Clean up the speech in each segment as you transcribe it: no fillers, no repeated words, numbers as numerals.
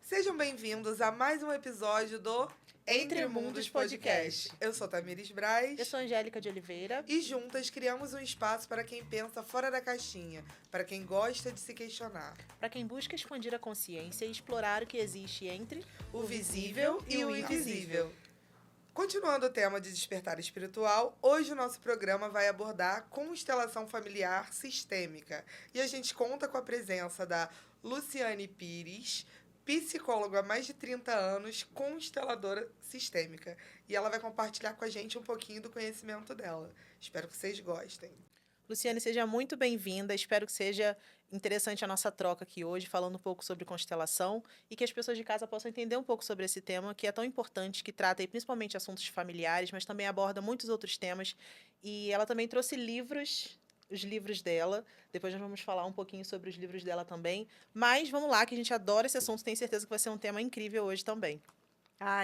Sejam bem-vindos a mais um episódio do Entre Mundos Podcast. Eu sou Tamires Braz. Eu sou Angélica de Oliveira. E juntas criamos um espaço para quem pensa fora da caixinha, para quem gosta de se questionar. Para quem busca expandir a consciência e explorar o que existe entre o visível e o invisível. Continuando o tema de despertar espiritual, hoje o nosso programa vai abordar constelação familiar sistêmica. E a gente conta com a presença da Luciane Pires, psicóloga há mais de 30 anos, consteladora sistêmica. E ela vai compartilhar com a gente um pouquinho do conhecimento dela. Espero que vocês gostem. Luciane, seja muito bem-vinda. Espero que seja interessante a nossa troca aqui hoje, falando um pouco sobre constelação e que as pessoas de casa possam entender um pouco sobre esse tema, que é tão importante, que trata aí, principalmente assuntos familiares, mas também aborda muitos outros temas. E ela também trouxe livros, os livros dela. Depois nós vamos falar um pouquinho sobre os livros dela também. Mas vamos lá, que a gente adora esse assunto. Tenho certeza que vai ser um tema incrível hoje também.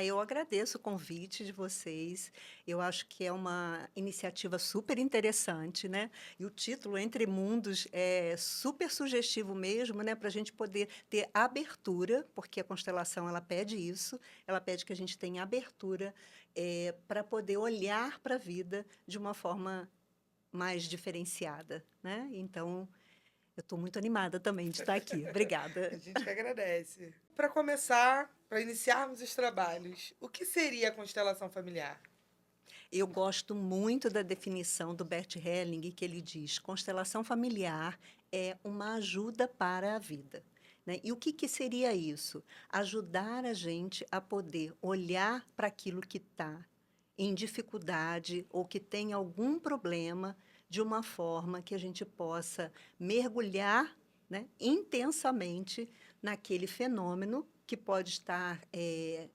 Eu agradeço o convite de vocês. Eu acho que é uma iniciativa super interessante, né? E o título Entre Mundos é super sugestivo mesmo, né? Para a gente poder ter abertura, porque a constelação ela pede isso, ela pede que a gente tenha abertura para poder olhar para a vida de uma forma mais diferenciada, né? Então, eu estou muito animada também de estar aqui. Obrigada. A gente que agradece. Para começar, para iniciarmos os trabalhos, o que seria a constelação familiar? Eu gosto muito da definição do Bert Helling, que ele diz: constelação familiar é uma ajuda para a vida. Né? E o que seria isso? Ajudar a gente a poder olhar para aquilo que está em dificuldade ou que tem algum problema de uma forma que a gente possa mergulhar, né, intensamente naquele fenômeno que pode estar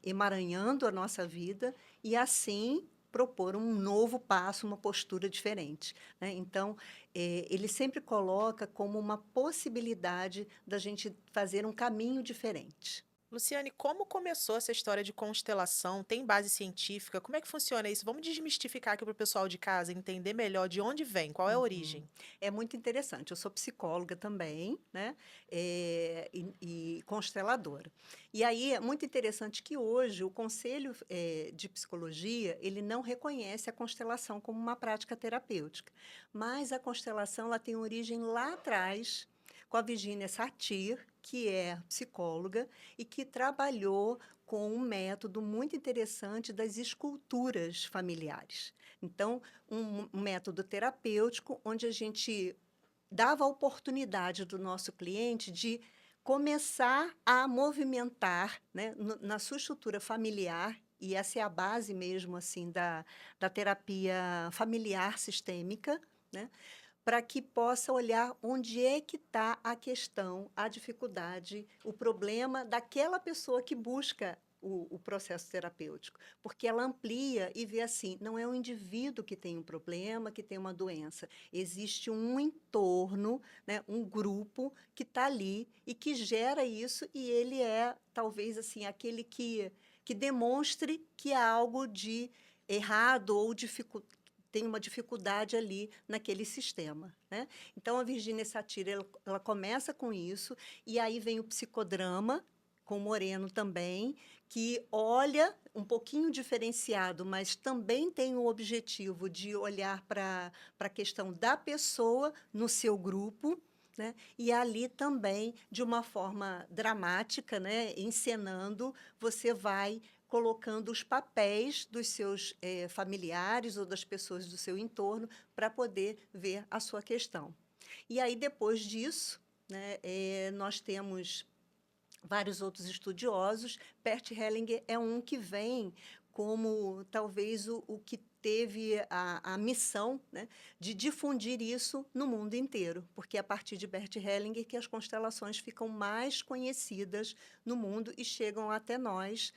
emaranhando a nossa vida e, assim, propor um novo passo, uma postura diferente. Né? Então, ele sempre coloca como uma possibilidade da gente fazer um caminho diferente. Luciane, como começou essa história de constelação? Tem base científica? Como é que funciona isso? Vamos desmistificar aqui para o pessoal de casa entender melhor de onde vem, qual é a origem. É muito interessante. Eu sou psicóloga também, né? E consteladora. E aí é muito interessante que hoje o Conselho de Psicologia ele não reconhece a constelação como uma prática terapêutica, mas a constelação ela tem origem lá atrás com a Virginia Satir, que é psicóloga e que trabalhou com um método muito interessante das esculturas familiares. Então, um método terapêutico onde a gente dava a oportunidade do nosso cliente de começar a movimentar, né, na sua estrutura familiar, e essa é a base mesmo assim da terapia familiar sistêmica, né? Para que possa olhar onde é que está a questão, a dificuldade, o problema daquela pessoa que busca o processo terapêutico. Porque ela amplia e vê assim, não é o indivíduo que tem um problema, que tem uma doença. Existe um entorno, né, um grupo que está ali e que gera isso, e ele é, talvez, assim, aquele que demonstre que há algo de errado ou tem uma dificuldade ali naquele sistema. Né? Então, a Virginia Satir ela começa com isso, e aí vem o psicodrama, com o Moreno também, que olha um pouquinho diferenciado, mas também tem o objetivo de olhar para a questão da pessoa no seu grupo, né? E ali também, de uma forma dramática, né? Encenando, você vai colocando os papéis dos seus familiares ou das pessoas do seu entorno para poder ver a sua questão. E aí, depois disso, né, nós temos vários outros estudiosos. Bert Hellinger é um que vem como talvez o que teve a missão, né, de difundir isso no mundo inteiro, porque é a partir de Bert Hellinger que as constelações ficam mais conhecidas no mundo e chegam até nós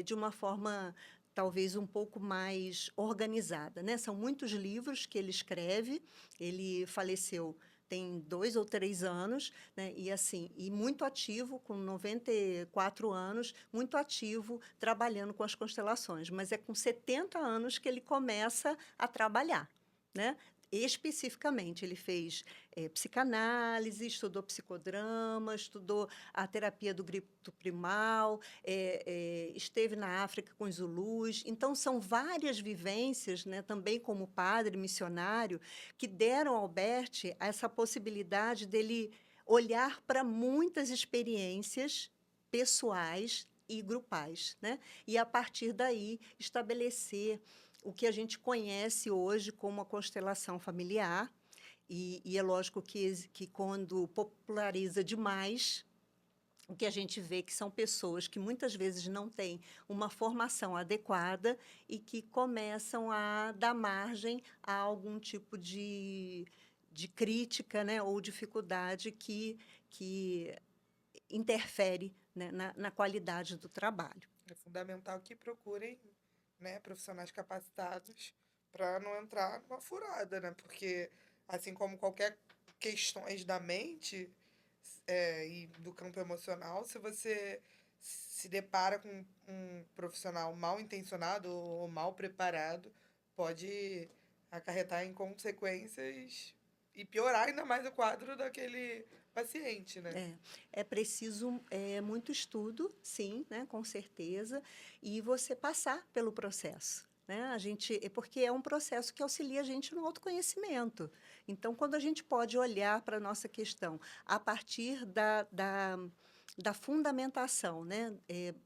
de uma forma talvez um pouco mais organizada. Né? São muitos livros que ele escreve, ele faleceu tem 2 ou 3 anos, né? E muito ativo, com 94 anos, muito ativo, trabalhando com as constelações. Mas é com 70 anos que ele começa a trabalhar. Né? Especificamente, ele fez psicanálise, estudou psicodrama, estudou a terapia do grito primal, esteve na África com os Zulus. Então, são várias vivências, né, também como padre missionário, que deram ao Albert essa possibilidade dele olhar para muitas experiências pessoais e grupais, né? E, a partir daí, estabelecer o que a gente conhece hoje como a constelação familiar. E é lógico que quando populariza demais, o que a gente vê que são pessoas que muitas vezes não têm uma formação adequada e que começam a dar margem a algum tipo de crítica, né, ou dificuldade que interfere, né, na qualidade do trabalho. É fundamental que procurem, né, profissionais capacitados para não entrar numa furada, né? Porque, assim como qualquer questões da mente e do campo emocional, se você se depara com um profissional mal intencionado ou mal preparado, pode acarretar em consequências e piorar ainda mais o quadro daquele paciente, né? É preciso muito estudo, sim, né, com certeza, e você passar pelo processo. Né? Porque é um processo que auxilia a gente no autoconhecimento. Então, quando a gente pode olhar para a nossa questão a partir da fundamentação, né,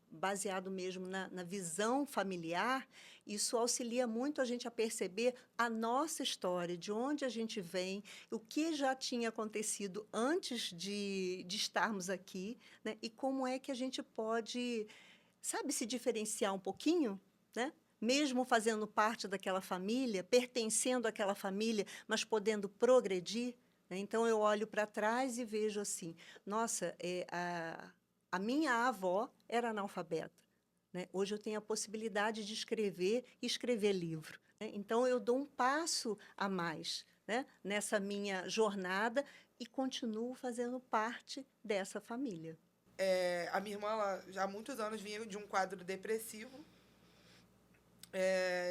baseado mesmo na visão familiar, isso auxilia muito a gente a perceber a nossa história, de onde a gente vem, o que já tinha acontecido antes de estarmos aqui, né, e como é que a gente pode, sabe, se diferenciar um pouquinho, né? Mesmo fazendo parte daquela família, pertencendo àquela família, mas podendo progredir. Né? Então, eu olho para trás e vejo assim, nossa, a minha avó era analfabeta. Né? Hoje eu tenho a possibilidade de escrever e escrever livro. Né? Então, eu dou um passo a mais, né, nessa minha jornada e continuo fazendo parte dessa família. A minha irmã, ela, já há muitos anos, vinha de um quadro depressivo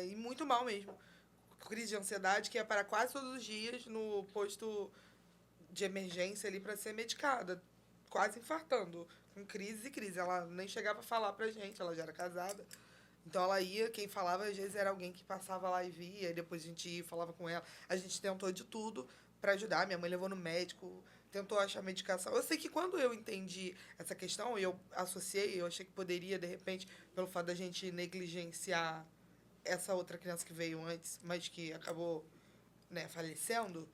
e muito mal mesmo. Crise de ansiedade, que ia para quase todos os dias no posto de emergência ali para ser medicada, quase infartando, com crise e crise. Ela nem chegava a falar pra gente, ela já era casada. Então ela ia, quem falava às vezes era alguém que passava lá e via, e depois a gente ia, falava com ela. A gente tentou de tudo para ajudar. Minha mãe levou no médico, tentou achar medicação. Eu sei que quando eu entendi essa questão, eu associei, eu achei que poderia, de repente, pelo fato da gente negligenciar essa outra criança que veio antes, mas que acabou, né, falecendo,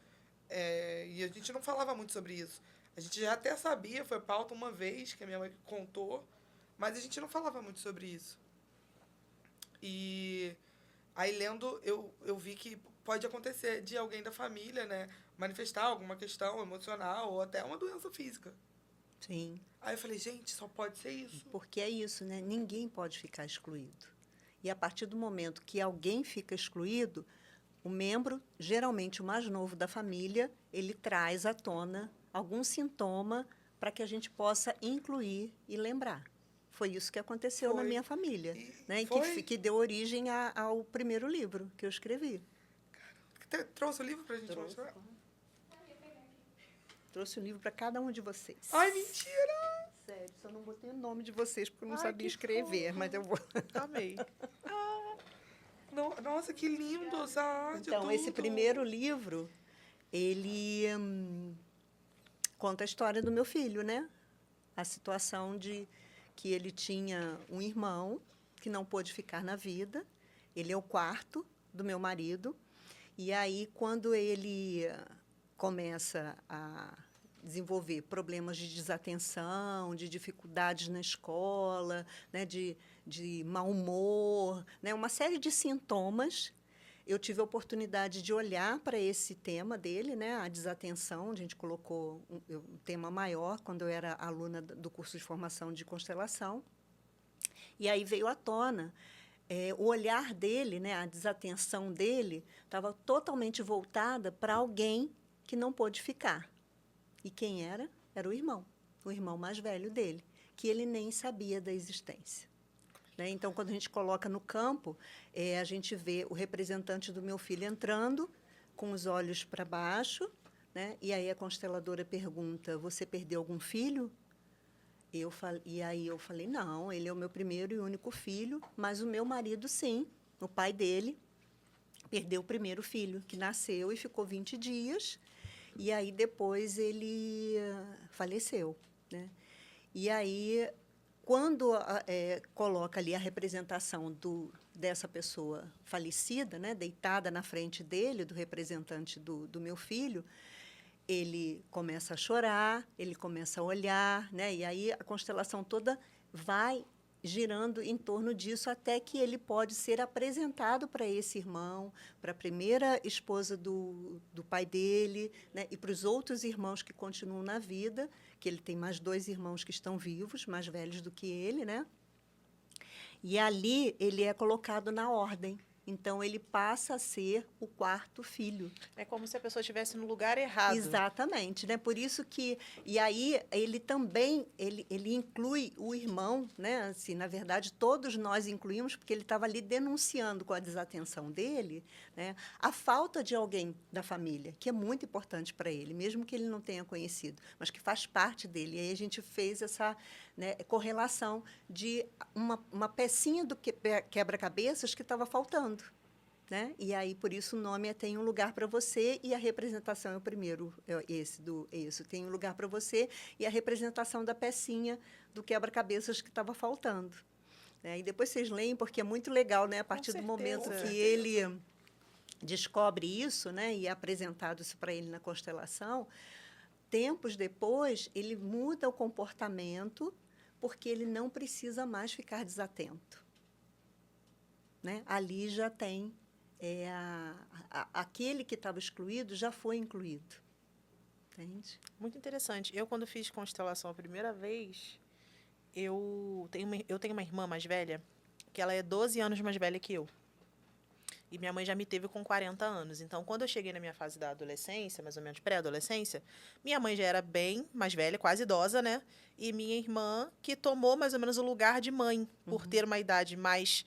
e a gente não falava muito sobre isso. A gente já até sabia, foi pauta uma vez que a minha mãe contou, mas a gente não falava muito sobre isso. E aí, lendo, eu vi que pode acontecer de alguém da família, né, manifestar alguma questão emocional ou até uma doença física. Sim. Aí eu falei, gente, só pode ser isso. Porque é isso, né? Ninguém pode ficar excluído. E a partir do momento que alguém fica excluído, o membro, geralmente o mais novo da família, ele traz à tona algum sintoma para que a gente possa incluir e lembrar. Foi isso que aconteceu na minha família, né? E que deu origem ao primeiro livro que eu escrevi. Trouxe o livro para a gente mostrar? Trouxe o livro para cada um de vocês. Ai, mentira! Sério, só não botei o nome de vocês porque eu não sabia escrever, mas eu vou... Amei. Nossa, que lindo essa arte. Então, esse primeiro livro, ele conta a história do meu filho, né? A situação de que ele tinha um irmão que não pôde ficar na vida. Ele é o quarto do meu marido. E aí, quando ele começa a desenvolver problemas de desatenção, de dificuldades na escola, né, de mau humor, né, uma série de sintomas, eu tive a oportunidade de olhar para esse tema dele, né, a desatenção. A gente colocou um tema maior quando eu era aluna do curso de formação de constelação. E aí veio à tona o olhar dele, né, a desatenção dele estava totalmente voltada para alguém que não pôde ficar. E quem era? Era o irmão mais velho dele, que ele nem sabia da existência. Né? Então, quando a gente coloca no campo, a gente vê o representante do meu filho entrando, com os olhos para baixo, né? E aí a consteladora pergunta: você perdeu algum filho? E aí eu falei: não, ele é o meu primeiro e único filho, mas o meu marido, sim, o pai dele perdeu o primeiro filho, que nasceu e ficou 20 dias, e aí depois ele faleceu, né? E aí, quando coloca ali a representação dessa pessoa falecida, né, deitada na frente dele, do representante do meu filho, ele começa a chorar, ele começa a olhar, né, e aí a constelação toda vai girando em torno disso até que ele pode ser apresentado para esse irmão, para a primeira esposa do pai dele, né, e para os outros irmãos que continuam na vida, que ele tem mais 2 irmãos que estão vivos, mais velhos do que ele, né? E ali ele é colocado na ordem. Então, ele passa a ser o 4º filho. É como se a pessoa estivesse no lugar errado. Exatamente, né? Por isso que... E aí, ele também, ele inclui o irmão, né? Assim, na verdade, todos nós incluímos, porque ele estava ali denunciando com a desatenção dele, né, a falta de alguém da família, que é muito importante para ele, mesmo que ele não tenha conhecido, mas que faz parte dele. E aí a gente fez essa, né, correlação de uma pecinha do quebra-cabeças que estava faltando. Né? E aí, por isso, o nome é Tem um Lugar para Você, e a representação é o primeiro, esse Tem um Lugar para Você, e a representação da pecinha do quebra-cabeças que estava faltando. Né? E depois vocês leem, porque é muito legal, né? A partir do momento que ele descobre isso, né, e é apresentado isso para ele na constelação, tempos depois, ele muda o comportamento, porque ele não precisa mais ficar desatento. Né? Ali já tem... aquele que estava excluído já foi incluído. Entende? Muito interessante. Eu, quando fiz constelação a primeira vez, eu tenho uma irmã mais velha, que ela é 12 anos mais velha que eu. E minha mãe já me teve com 40 anos. Então, quando eu cheguei na minha fase da adolescência, mais ou menos pré-adolescência, minha mãe já era bem mais velha, quase idosa, né? E minha irmã, que tomou mais ou menos o lugar de mãe, por ter uma idade mais...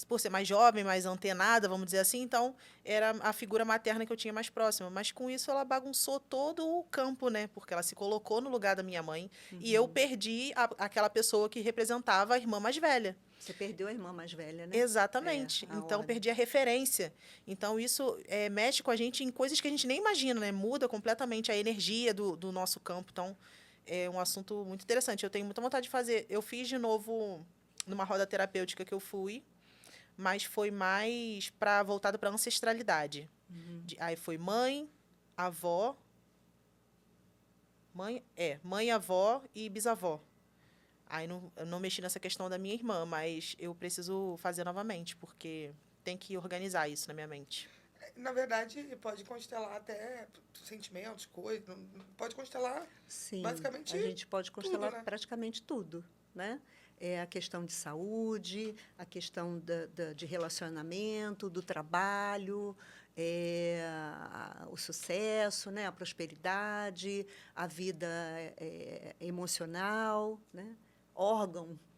por ser mais jovem, mais antenada, vamos dizer assim, então era a figura materna que eu tinha mais próxima. Mas com isso ela bagunçou todo o campo, né? Porque ela se colocou no lugar da minha mãe e eu perdi aquela pessoa que representava a irmã mais velha. Você perdeu a irmã mais velha, né? Exatamente. Então, perdi a referência. Então, isso mexe com a gente em coisas que a gente nem imagina, né? Muda completamente a energia do nosso campo. Então, é um assunto muito interessante. Eu tenho muita vontade de fazer. Eu fiz de novo numa roda terapêutica que eu fui, mas foi mais voltado para ancestralidade. Aí foi mãe, avó... Mãe, avó e bisavó. Aí eu não mexi nessa questão da minha irmã, mas eu preciso fazer novamente, porque tem que organizar isso na minha mente. Na verdade, pode constelar até sentimentos, coisas. Pode constelar. Sim, basicamente a gente pode constelar tudo, né? praticamente tudo, né? É a questão de saúde, a questão de relacionamento, do trabalho, o sucesso, né? A prosperidade, a vida emocional, né?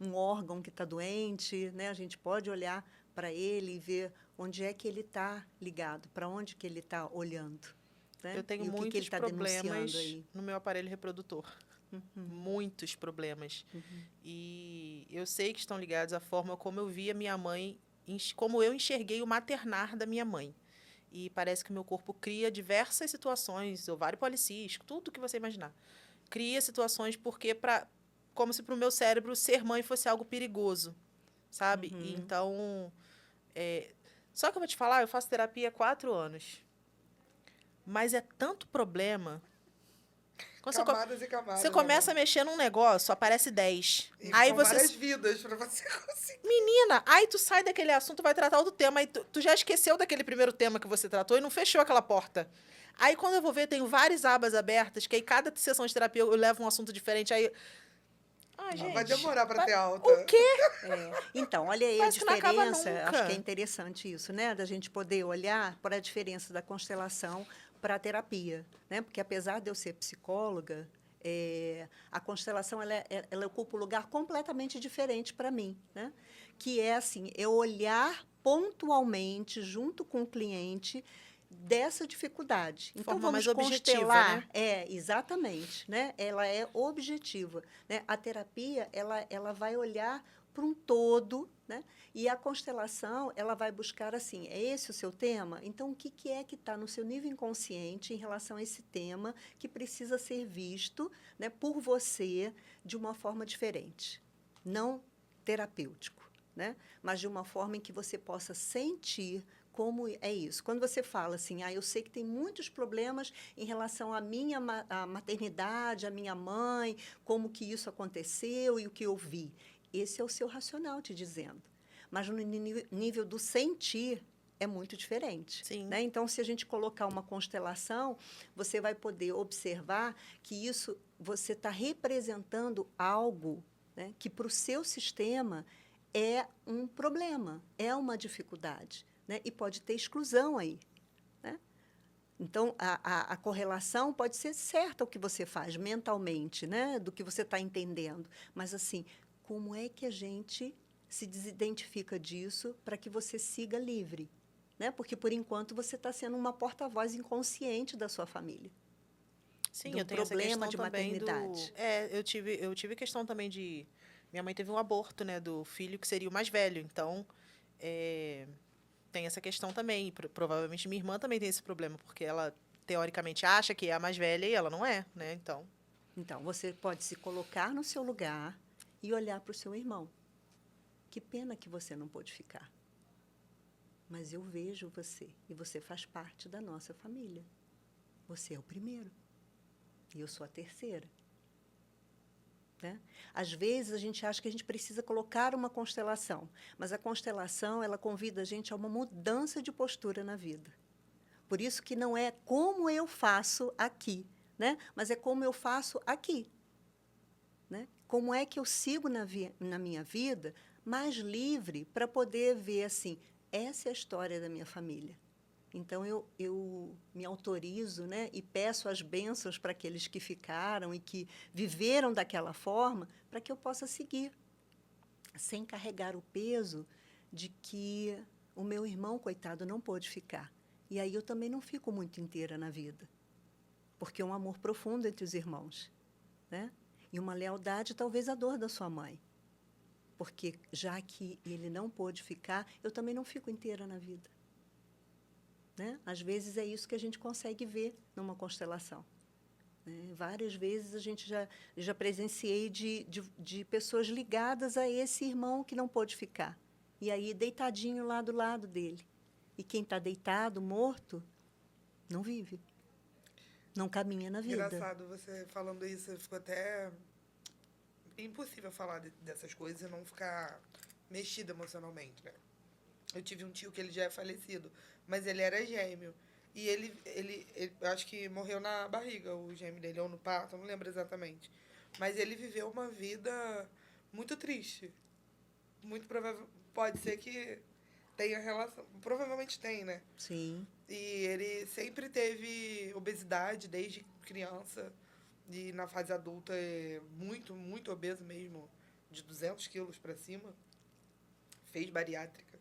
Um órgão que está doente, né? A gente pode olhar para ele e ver onde é que ele está ligado, para onde que ele está olhando. Né? Eu tenho e muitos que ele tá problemas aí. no meu aparelho reprodutor. Muitos problemas. E eu sei que estão ligados à forma como eu via minha mãe, como eu enxerguei o maternar da minha mãe. E parece que o meu corpo cria diversas situações, ovário policístico, tudo que você imaginar. Cria situações como se para o meu cérebro ser mãe fosse algo perigoso, sabe? E então, só que eu vou te falar, eu faço terapia há 4 anos. Mas é tanto problema. Camadas e camadas. Você começa a mexer num negócio, aparece 10. E aí são você... várias vidas para você conseguir. Menina, aí tu sai daquele assunto, vai tratar outro tema, aí tu já esqueceu daquele primeiro tema que você tratou e não fechou aquela porta. Aí, quando eu vou ver, tenho várias abas abertas, que aí cada sessão de terapia eu levo um assunto diferente, aí... gente, vai demorar para ter alta. O quê? Então, olha aí Parece a que não acaba diferença. nunca. Acho que é interessante isso, né? Da gente poder olhar para a diferença da constelação para a terapia, né? Porque, apesar de eu ser psicóloga, a constelação ela ocupa um lugar completamente diferente para mim, né? Que é assim, eu olhar pontualmente junto com o cliente, dessa dificuldade. Então, Forma mais vamos objetiva, constelar. né? Exatamente, né? Ela é objetiva, né? A terapia, ela vai olhar para um todo, né? E a constelação, ela vai buscar assim, é esse o seu tema? Então, o que é que está no seu nível inconsciente em relação a esse tema que precisa ser visto, né, por você de uma forma diferente, não terapêutico, né? Mas de uma forma em que você possa sentir como é isso. Quando você fala assim, eu sei que tem muitos problemas em relação à minha à maternidade, à minha mãe, como que isso aconteceu e o que eu vi. Esse é o seu racional te dizendo. Mas no nível do sentir, é muito diferente. Sim. Né? Então, se a gente colocar uma constelação, você vai poder observar que isso, você está representando algo, né, que para o seu sistema é um problema, é uma dificuldade. Né? E pode ter exclusão aí. Né? Então, a correlação pode ser certa o que você faz mentalmente, né? Do que você está entendendo. Mas, assim, como é que a gente se desidentifica disso para que você siga livre? Né? Porque, por enquanto, você está sendo uma porta-voz inconsciente da sua família. Sim, de um eu tenho essa problema questão de também maternidade. eu tive questão também de... Minha mãe teve um aborto, né, do filho que seria o mais velho. Então, tem essa questão também. E provavelmente minha irmã também tem esse problema, porque ela, teoricamente, acha que é a mais velha e ela não é, né? Então, você pode se colocar no seu lugar e olhar para o seu irmão. Que pena que você não pôde ficar. Mas eu vejo você, e você faz parte da nossa família. Você é o primeiro, e eu sou a terceira. Né? Às vezes, a gente acha que a gente precisa colocar uma constelação, mas a constelação, ela convida a gente a uma mudança de postura na vida. Por isso que não é como eu faço aqui, né? Mas é como eu faço aqui. Né? Como é que eu sigo na minha vida mais livre para poder ver assim, essa é a história da minha família. Então, eu me autorizo, né, e peço as bênçãos para aqueles que ficaram e que viveram daquela forma, para que eu possa seguir, sem carregar o peso de que o meu irmão, coitado, não pôde ficar. E aí eu também não fico muito inteira na vida, porque é um amor profundo entre os irmãos. Né? E uma lealdade, talvez, à dor da sua mãe. Porque, já que ele não pôde ficar, eu também não fico inteira na vida. Né? Às vezes, é isso que a gente consegue ver numa constelação. Né? Várias vezes, a gente já presenciei de pessoas ligadas a esse irmão que não pôde ficar. E aí, deitadinho lá do lado dele. E quem está deitado, morto, não vive. Não caminha na vida. Engraçado, você falando isso, ficou até impossível falar dessas coisas e não ficar mexida emocionalmente, né? Eu tive um tio que ele já é falecido, mas ele era gêmeo. E ele eu acho que morreu na barriga, o gêmeo dele, ou no parto, não lembro exatamente. Mas ele viveu uma vida muito triste. Muito provável, pode ser que tenha relação, provavelmente tem, né? Sim. E ele sempre teve obesidade desde criança. E na fase adulta é muito, muito obeso mesmo. De 200 quilos para cima. Fez bariátrica.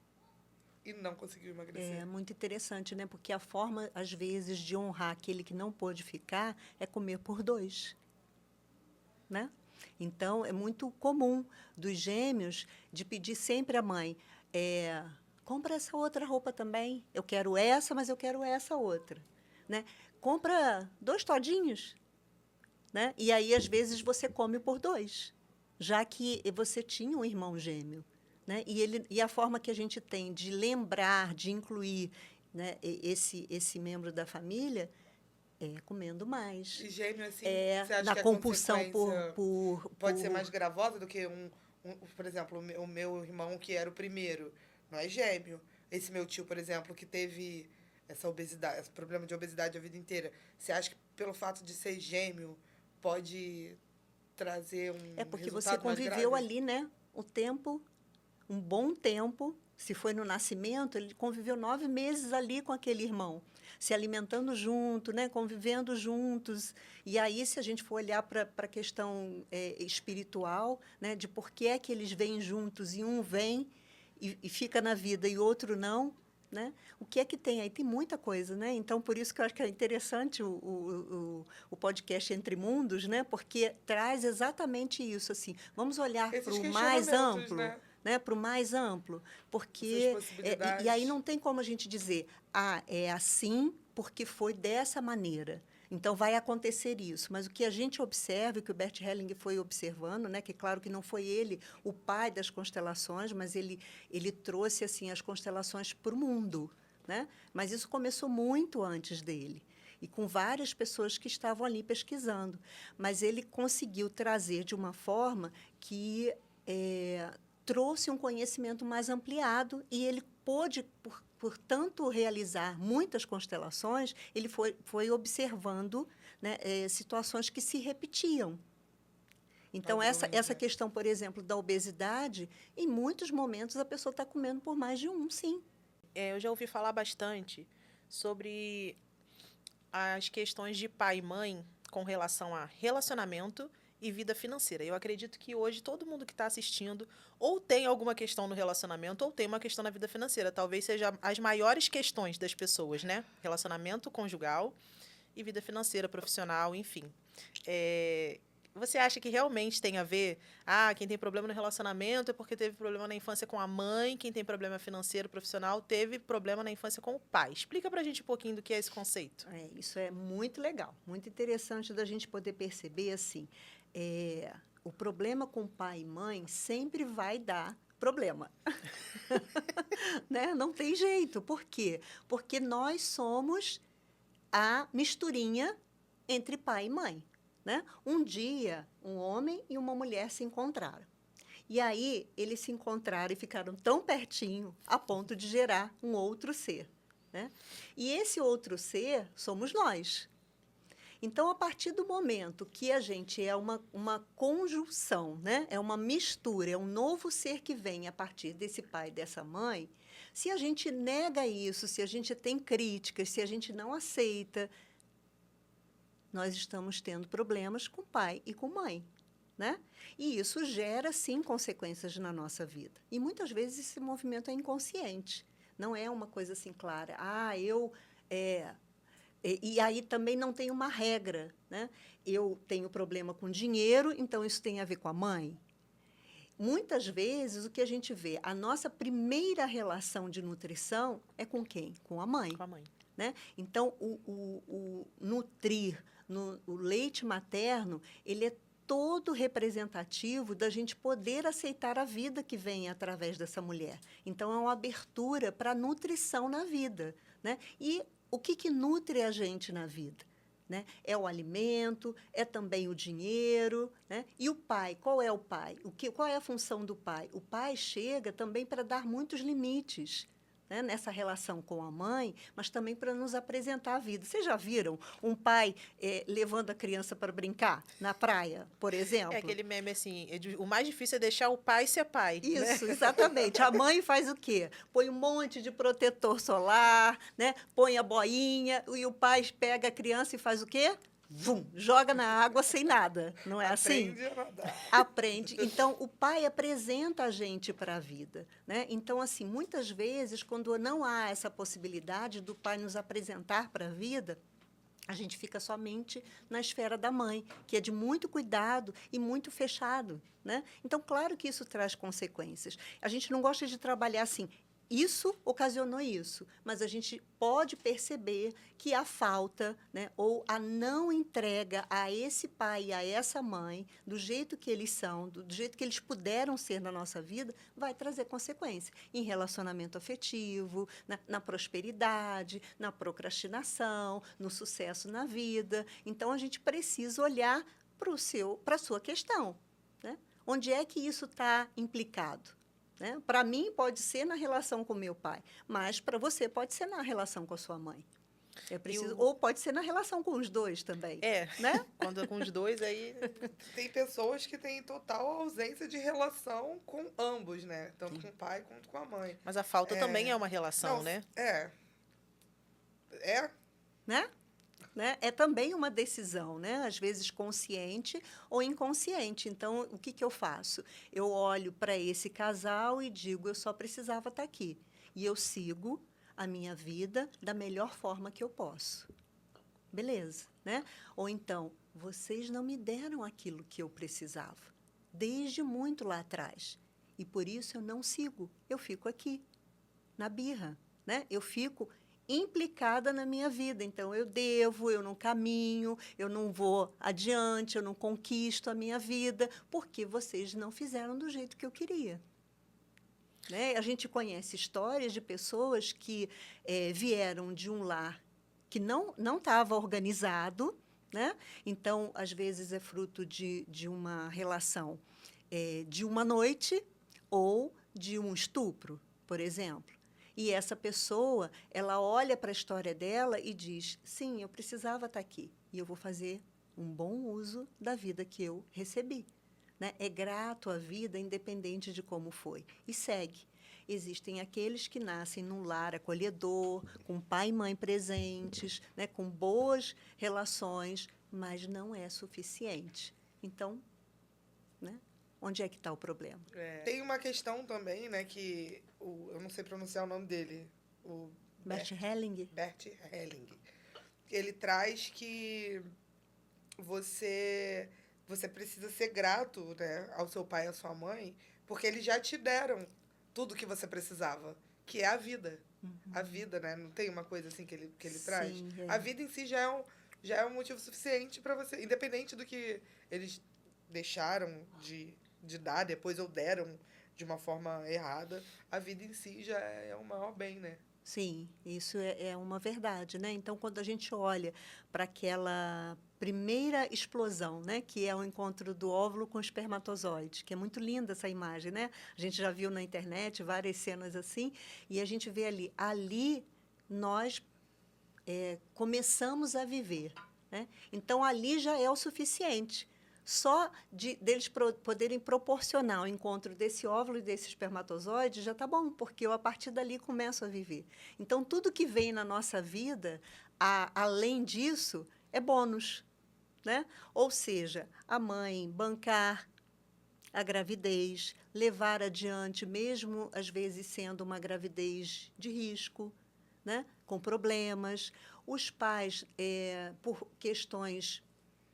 E não conseguiu emagrecer. É muito interessante, né? Porque a forma, às vezes, de honrar aquele que não pôde ficar é comer por dois. Né? Então, é muito comum dos gêmeos de pedir sempre à mãe... compra essa outra roupa também. Eu quero essa, mas eu quero essa outra. Né? Compra 2 todinhos. Né? E aí, às vezes, você come por 2, já que você tinha um irmão gêmeo. Né? E a forma que a gente tem de lembrar, de incluir, né, esse membro da família é comendo mais. E gêmeo, assim, você acha na que a compulsão pode ser mais gravosa do que por exemplo, o meu irmão, que era o primeiro, não é gêmeo. Esse meu tio, por exemplo, que teve essa obesidade, esse problema de obesidade a vida inteira. Você acha que pelo fato de ser gêmeo pode trazer um porque resultado você conviveu mais grave? ali, né? Um bom tempo. Se foi no nascimento, ele conviveu 9 meses ali com aquele irmão, se alimentando junto, né? Convivendo juntos. E aí, se a gente for olhar para a questão espiritual, né? De por que é que eles vêm juntos e um vem e fica na vida e outro não, né? O que é que tem aí? Tem muita coisa, né? Então, por isso que eu acho que é interessante o podcast Entre Mundos, né? Porque traz exatamente isso, assim. Vamos olhar para Esses o mais questionamentos, amplo, né? né? Para o mais amplo, Essas porque... e aí possibilidades. não tem como a gente dizer, é assim porque foi dessa maneira. Então, vai acontecer isso. Mas o que a gente observa, o que o Bert Helling foi observando, né, que claro que não foi ele o pai das constelações, mas ele trouxe assim as constelações para o mundo, né? Mas isso começou muito antes dele e com várias pessoas que estavam ali pesquisando. Mas ele conseguiu trazer de uma forma que trouxe um conhecimento mais ampliado e ele pôde, por tanto realizar muitas constelações, ele foi observando, né, situações que se repetiam. Então, essa questão, por exemplo, da obesidade, em muitos momentos a pessoa está comendo por mais de um, sim. Eu já ouvi falar bastante sobre as questões de pai e mãe com relação a relacionamento e vida financeira. Eu acredito que hoje todo mundo que está assistindo ou tem alguma questão no relacionamento ou tem uma questão na vida financeira. Talvez seja as maiores questões das pessoas, né? Relacionamento conjugal e vida financeira, profissional, enfim. Você acha que realmente tem a ver? Quem tem problema no relacionamento é porque teve problema na infância com a mãe, quem tem problema financeiro, profissional, teve problema na infância com o pai. Explica pra gente um pouquinho do que é esse conceito. Isso é muito legal, muito interessante da gente poder perceber, assim, o problema com pai e mãe sempre vai dar problema. Né? Não tem jeito. Por quê? Porque nós somos a misturinha entre pai e mãe. Né? Um dia, um homem e uma mulher se encontraram. E aí, eles se encontraram e ficaram tão pertinho a ponto de gerar um outro ser. Né? E esse outro ser somos nós. Então, a partir do momento que a gente é uma conjunção, né? É uma mistura, é um novo ser que vem a partir desse pai e dessa mãe, se a gente nega isso, se a gente tem críticas, se a gente não aceita, nós estamos tendo problemas com pai e com mãe, né? E isso gera, sim, consequências na nossa vida. E, muitas vezes, esse movimento é inconsciente. Não é uma coisa assim clara. E aí também não tem uma regra, né? Eu tenho problema com dinheiro, então isso tem a ver com a mãe. Muitas vezes, o que a gente vê, a nossa primeira relação de nutrição é com quem? Com a mãe. Com a mãe. Né? Então, o nutrir, o leite materno, ele é todo representativo da gente poder aceitar a vida que vem através dessa mulher. Então, é uma abertura para a nutrição na vida. Né? E o que nutre a gente na vida? Né? É o alimento, é também o dinheiro. Né? E o pai, qual é o pai? Qual é a função do pai? O pai chega também para dar muitos limites, né, nessa relação com a mãe, mas também para nos apresentar a vida. Vocês já viram um pai levando a criança para brincar na praia, por exemplo? É aquele meme assim, o mais difícil é deixar o pai ser pai. Isso, né? Exatamente. A mãe faz o quê? Põe um monte de protetor solar, né? Põe a boinha, e o pai pega a criança e faz o quê? Vum, joga na água sem nada, não é assim? Aprende a nadar. Aprende. Então, o pai apresenta a gente para a vida. Né? Então, assim, muitas vezes, quando não há essa possibilidade do pai nos apresentar para a vida, a gente fica somente na esfera da mãe, que é de muito cuidado e muito fechado. Né? Então, claro que isso traz consequências. A gente não gosta de trabalhar assim, isso ocasionou isso, mas a gente pode perceber que a falta, né, ou a não entrega a esse pai e a essa mãe, do jeito que eles são, do jeito que eles puderam ser na nossa vida, vai trazer consequência em relacionamento afetivo, na prosperidade, na procrastinação, no sucesso na vida. Então, a gente precisa olhar para a sua questão. Né? Onde é que isso está implicado? Né? Para mim, pode ser na relação com meu pai, mas para você pode ser na relação com a sua mãe. Ou pode ser na relação com os dois também. Né? Quando é com os dois, aí... Tem pessoas que têm total ausência de relação com ambos, né? Tanto com o pai quanto com a mãe. Mas a falta também é uma relação, Não, né? Né? É também uma decisão, né? Às vezes consciente ou inconsciente. Então, o que eu faço? Eu olho para esse casal e digo, eu só precisava estar aqui. E eu sigo, a minha vida da melhor forma que eu posso. Beleza, né? Ou então, vocês não me deram aquilo que eu precisava, desde muito lá atrás. E por isso eu não sigo, eu fico aqui, na birra, né? Eu fico implicada na minha vida. Então, eu não caminho, eu não vou adiante, eu não conquisto a minha vida, porque vocês não fizeram do jeito que eu queria. Né? A gente conhece histórias de pessoas que vieram de um lar que não estava organizado, né? Então, às vezes, é fruto de uma relação de uma noite ou de um estupro, por exemplo. E essa pessoa, ela olha para a história dela e diz, sim, eu precisava estar aqui e eu vou fazer um bom uso da vida que eu recebi. Né? É grato à vida, independente de como foi. E segue. Existem aqueles que nascem num lar acolhedor, com pai e mãe presentes, né? Com boas relações, mas não é suficiente. Então, né? Onde é que está o problema? Tem uma questão também, né, que eu não sei pronunciar o nome dele, o Bert Helling. Bert Helling. Ele traz que você precisa ser grato, né, ao seu pai e à sua mãe, porque eles já te deram tudo que você precisava, que é a vida. Uhum. A vida, né? Não tem uma coisa assim que ele Sim, traz? A vida em si já é um motivo suficiente para você, independente do que eles deixaram de dar depois ou deram de uma forma errada, a vida em si já é o maior bem, né? Sim, isso é uma verdade, né? Então, quando a gente olha para aquela primeira explosão, né, que é o encontro do óvulo com o espermatozoide, que é muito linda essa imagem, né? A gente já viu na internet várias cenas assim, e a gente vê ali nós começamos a viver, né? Então, ali já é o suficiente. Só deles poderem proporcionar o encontro desse óvulo e desse espermatozoide já está bom, porque eu, a partir dali, começo a viver. Então, tudo que vem na nossa vida, além disso, é bônus. Né? Ou seja, a mãe bancar a gravidez, levar adiante, mesmo, às vezes, sendo uma gravidez de risco, né? Com problemas. Os pais, por questões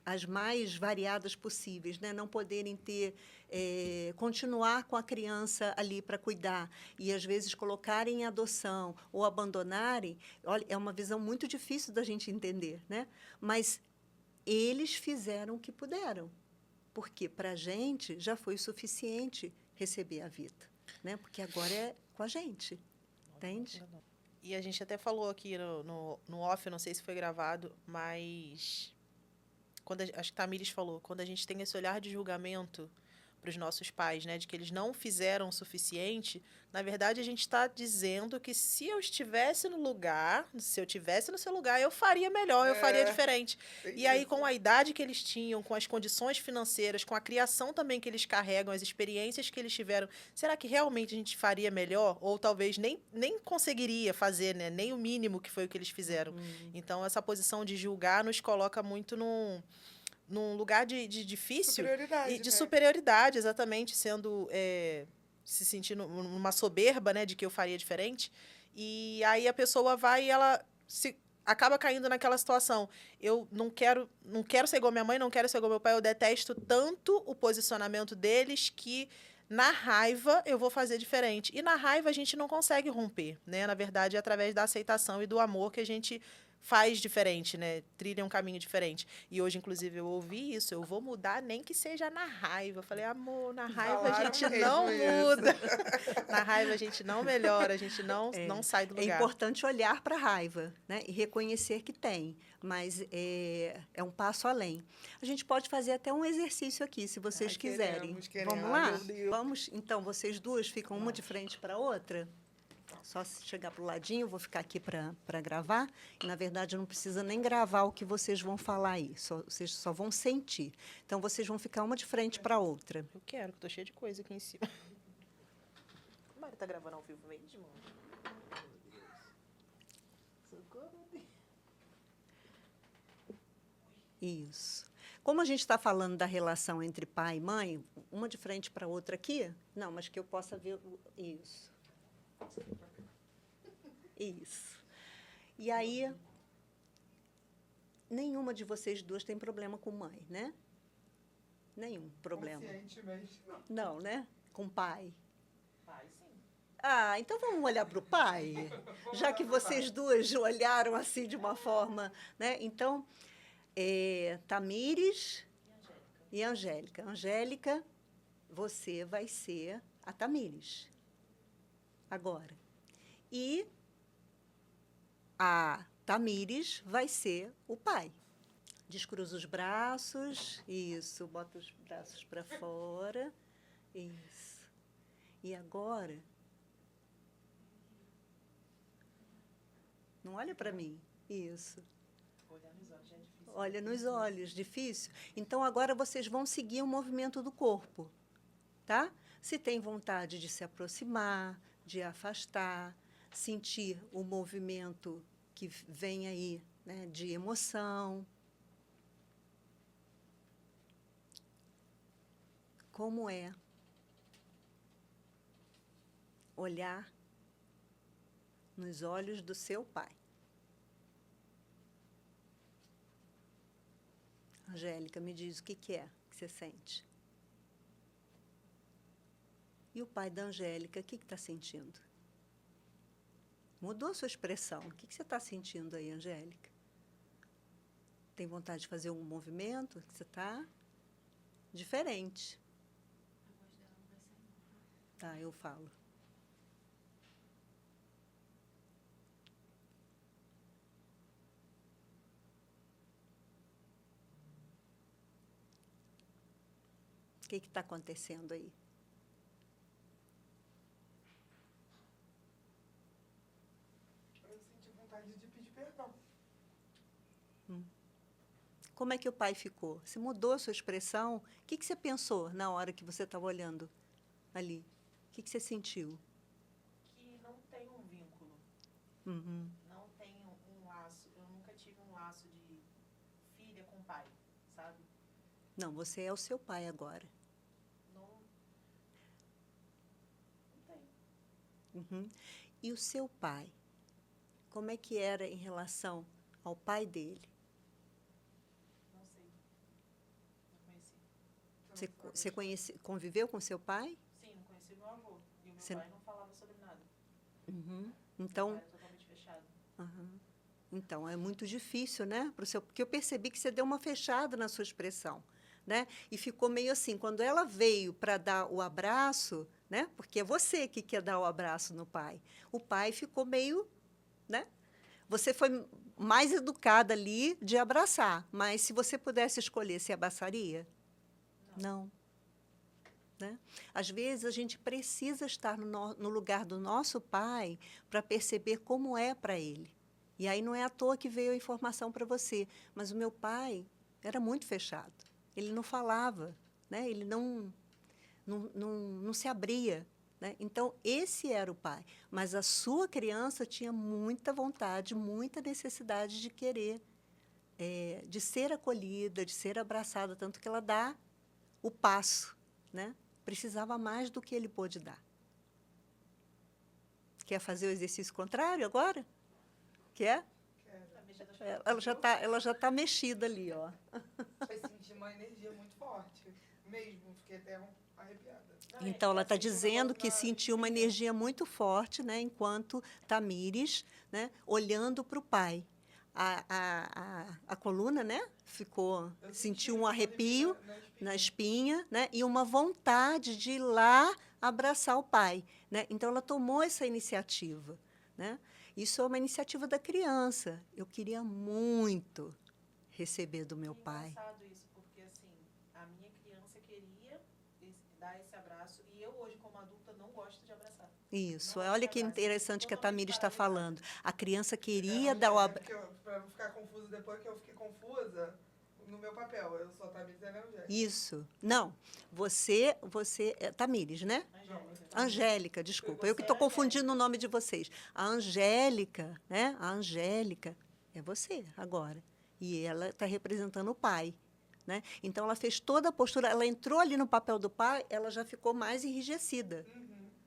as mais variadas possíveis, né? Não poderem continuar com a criança ali para cuidar e, às vezes, colocarem em adoção ou abandonarem, olha, é uma visão muito difícil da gente entender, né? Mas eles fizeram o que puderam, porque, para a gente, já foi suficiente receber a vida, né? Porque agora é com a gente, entende? E a gente até falou aqui no off, não sei se foi gravado, mas... acho que Tamires falou, quando a gente tem esse olhar de julgamento para os nossos pais, né, de que eles não fizeram o suficiente, na verdade a gente está dizendo que se eu estivesse no seu lugar, eu faria melhor, eu faria diferente. E aí, com a idade que eles tinham, com as condições financeiras, com a criação também que eles carregam, as experiências que eles tiveram, será que realmente a gente faria melhor? Ou talvez nem conseguiria fazer, né, nem o mínimo que foi o que eles fizeram. Então, essa posição de julgar nos coloca muito num lugar de difícil. Superioridade, de né? superioridade, exatamente, sendo... se sentindo numa soberba, né, de que eu faria diferente. E aí a pessoa vai e ela acaba caindo naquela situação. Eu não quero ser igual minha mãe, não quero ser igual meu pai, eu detesto tanto o posicionamento deles que, na raiva, eu vou fazer diferente. E na raiva a gente não consegue romper, né? Na verdade, é através da aceitação e do amor que a gente faz diferente, né? Trilha um caminho diferente. E hoje, inclusive, eu ouvi isso. Eu vou mudar, nem que seja na raiva. Eu falei, amor, na raiva a gente não muda. Na raiva a gente não melhora, a gente não sai do lugar. É importante olhar para a raiva, né? E reconhecer que tem. Mas é um passo além. A gente pode fazer até um exercício aqui, se vocês quiserem. Queremos. Vamos lá? Vamos, então, vocês duas ficam uma de frente para a outra? Só chegar para o ladinho, eu vou ficar aqui para gravar. E, na verdade, não precisa nem gravar o que vocês vão falar aí. Vocês só vão sentir. Então, vocês vão ficar uma de frente para a outra. Eu quero, que estou cheia de coisa aqui em cima. A Mari está gravando ao vivo mesmo? Isso. Como a gente está falando da relação entre pai e mãe, uma de frente para a outra aqui? Não, mas que eu possa ver isso. Isso. E aí, nenhuma de vocês duas tem problema com mãe, né? Nenhum problema. Conscientemente, não. Não, né? Com pai. Pai, sim. Ah, então vamos olhar para o pai, já que vocês duas olharam assim de uma forma, né? Então, Tamires e Angélica. Angélica, você vai ser a Tamires agora. E a Tamires vai ser o pai. Descruza os braços, isso, bota os braços para fora, isso. E agora, não olha para mim, isso. Olhar nos olhos já é difícil. Olha nos olhos, difícil. Então, agora vocês vão seguir o movimento do corpo, tá? Se tem vontade de se aproximar, de afastar, sentir o movimento que vem aí, né, de emoção. Como é olhar nos olhos do seu pai? Angélica, me diz o que é que você sente. E o pai da Angélica, o que está sentindo? Mudou a sua expressão. O que você está sentindo aí, Angélica? Tem vontade de fazer um movimento? Você está diferente. Tá, eu falo. O que está acontecendo aí? Eu senti vontade de pedir perdão. Como é que o pai ficou? Você mudou a sua expressão? O que você pensou na hora que você estava olhando ali? O que você sentiu? Que não tem um vínculo. Uhum. Não tem um laço. Eu nunca tive um laço de filha com pai, sabe? Não, você é o seu pai agora. Não tem. Uhum. E o seu pai? Como é que era em relação ao pai dele? Não sei. Não conheci. Você conviveu com seu pai? Sim, não conheci meu avô. E o meu Você- pai não falava sobre nada. Uhum. Meu Então, pai era totalmente fechado. aham. Então, é muito difícil, né? Porque eu percebi que você deu uma fechada na sua expressão, né? E ficou meio assim, quando ela veio para dar o abraço, né? Porque é você que quer dar o abraço no pai. O pai ficou meio, né? Você foi mais educada ali de abraçar, mas se você pudesse escolher, você abraçaria? Não. Né? Às vezes, a gente precisa estar no lugar do nosso pai para perceber como é para ele. E aí não é à toa que veio a informação para você. Mas o meu pai era muito fechado. Ele não falava, né? Ele não se abria. Né? Então, esse era o pai. Mas a sua criança tinha muita vontade, muita necessidade de querer, de ser acolhida, de ser abraçada, tanto que ela dá o passo, né? Precisava mais do que ele pôde dar. Quer fazer o exercício contrário agora? Quer? Tá mexendo as Ela já tá mexida ali, ó. Eu senti uma energia muito forte. Mesmo, fiquei até arrepiada. Então, ela está dizendo que sentiu uma energia muito forte, né, enquanto Tamires, né, olhando para o pai. A coluna, né, sentiu um arrepio na espinha, né, e uma vontade de ir lá abraçar o pai. Né? Então, ela tomou essa iniciativa. Né? Isso é uma iniciativa da criança. Eu queria muito receber do meu pai. É engraçado isso, porque assim, a minha criança queria dar esse abraço e eu hoje, como adulta, não gosto de abraçar. Isso. Não Olha que abraço. interessante que a Totalmente Tamires está paralisada. falando. A criança queria dar o abraço. Para não ficar confuso depois, que eu fiquei confusa no meu papel. Eu sou a Tamires e ela é a Angélica. Isso. Não. Você é Tamires, né? Angélica, desculpa. Eu que estou confundindo o nome de vocês. A Angélica, né? A Angélica é você agora. E ela está representando o pai. Né? Então, ela fez toda a postura. Ela entrou ali no papel do pai, ela já ficou mais enrijecida.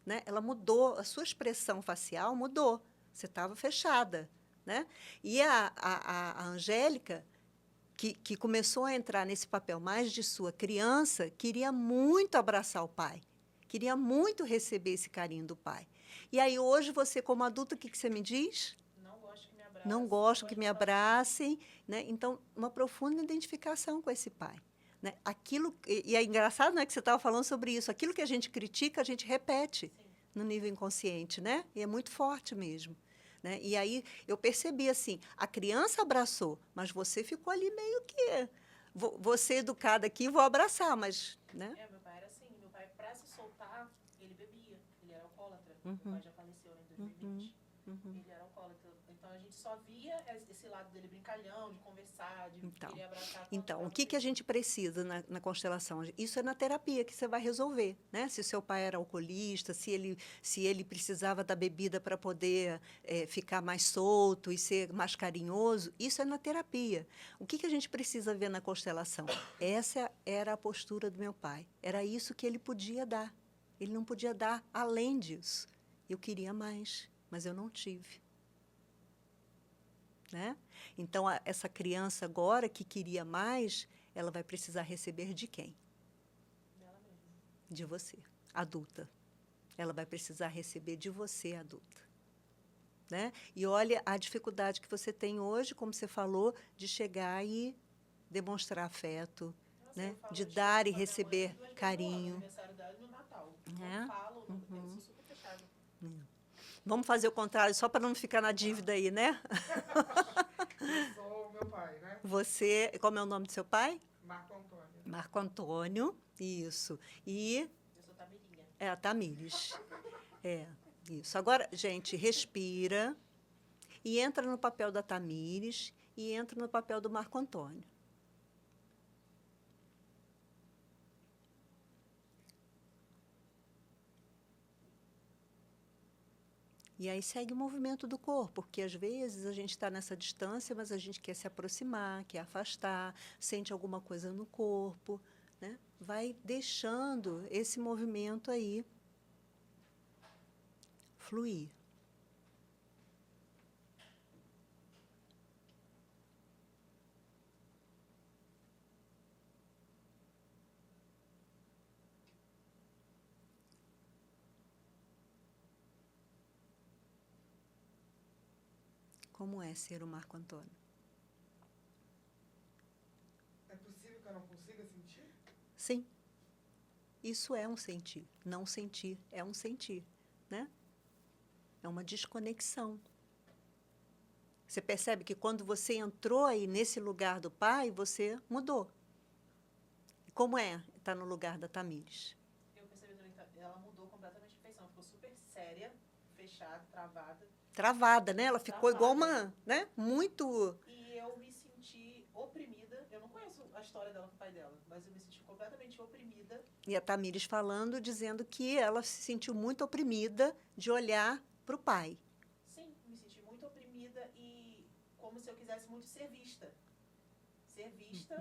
Né? Ela mudou, a sua expressão facial mudou. Você estava fechada, né? E a Angélica, que começou a entrar nesse papel mais de sua criança, queria muito abraçar o pai, queria muito receber esse carinho do pai. E aí, hoje, você, como adulta, o que você me diz? Não gosto que me abracem. Não gosto que me abracem, né? Então, uma profunda identificação com esse pai. Né? E é engraçado, né, que você estava falando sobre isso. Aquilo que a gente critica, a gente repete no nível inconsciente, né? E é muito forte mesmo. Né? E aí eu percebi assim, a criança abraçou, mas você ficou ali meio que... Vou ser educada aqui, vou abraçar, mas... Né? Meu pai era assim. Meu pai, para se soltar, ele bebia. Ele era alcoólatra. Meu pai já faleceu em 2020. Ele era alcoólatra. Então, a gente só via esse lado dele brincalhão, de conversar, de querer abraçar. Então, o que a gente precisa na constelação? Isso é na terapia que você vai resolver, né? Se o seu pai era alcoolista, se ele precisava da bebida para poder ficar mais solto e ser mais carinhoso, isso é na terapia. O que a gente precisa ver na constelação? Essa era a postura do meu pai. Era isso que ele podia dar. Ele não podia dar além disso. Eu queria mais, mas eu não tive. Né? Então, essa criança agora que queria mais, ela vai precisar receber de quem? Dela mesma. De você, adulta. Ela vai precisar receber de você, adulta. Né? E olha a dificuldade que você tem hoje, como você falou, de chegar e demonstrar afeto, né? De dar e receber carinho. Aniversário dela no Natal. É? Eu falo, eu sou super fechada. Vamos fazer o contrário, só para não ficar na dívida aí, né? Eu sou meu pai, né? Você, como é o nome do seu pai? Marco Antônio. Marco Antônio, isso. E Eu sou Tamirinha. a Tamires. Isso. Agora, gente, respira e entra no papel da Tamires e entra no papel do Marco Antônio. E aí segue o movimento do corpo, porque às vezes a gente está nessa distância, mas a gente quer se aproximar, quer afastar, sente alguma coisa no corpo, né? Vai deixando esse movimento aí fluir. Como é ser o Marco Antônio? É possível que eu não consiga sentir? Sim. Isso é um sentir. Não sentir é um sentir, né? É uma desconexão. Você percebe que quando você entrou aí nesse lugar do pai, você mudou. Como é estar no lugar da Tamires? Eu percebi também que ela mudou completamente de feição. Ficou super séria, fechada, travada. Travada, né? Ela ficou igual uma, né? Muito... E eu me senti oprimida. Eu não conheço a história dela com o pai dela, mas eu me senti completamente oprimida. E a Tamires falando, dizendo que ela se sentiu muito oprimida de olhar para o pai. Sim, me senti muito oprimida e como se eu quisesse muito ser vista. Ser vista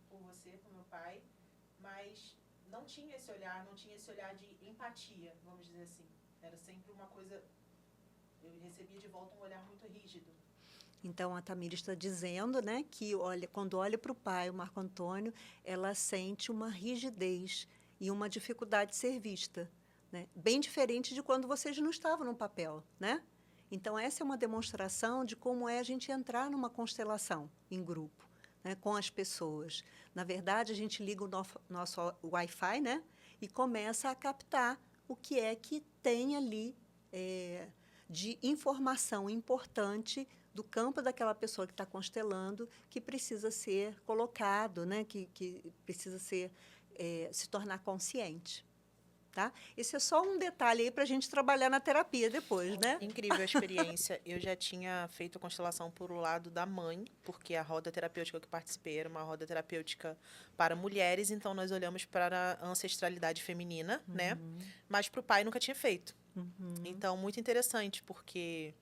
por você, por meu pai, mas não tinha esse olhar de empatia, vamos dizer assim. Era sempre uma coisa... Eu recebia de volta um olhar muito rígido. Então, a Tamires está dizendo, né, que quando olha para o pai, o Marco Antônio, ela sente uma rigidez e uma dificuldade de ser vista, né? Bem diferente de quando vocês não estavam no papel, né? Então, essa é uma demonstração de como é a gente entrar numa constelação em grupo, né, com as pessoas. Na verdade, a gente liga o nosso Wi-Fi, né, e começa a captar o que é que tem ali de informação importante do campo daquela pessoa que está constelando, que precisa ser colocado, né? que precisa se tornar consciente. Tá? Esse é só um detalhe aí para a gente trabalhar na terapia depois, né? Incrível a experiência. Eu já tinha feito a constelação por o lado da mãe, porque a roda terapêutica que eu participei era uma roda terapêutica para mulheres, então nós olhamos para a ancestralidade feminina, né? Mas para o pai nunca tinha feito. Então, muito interessante, porque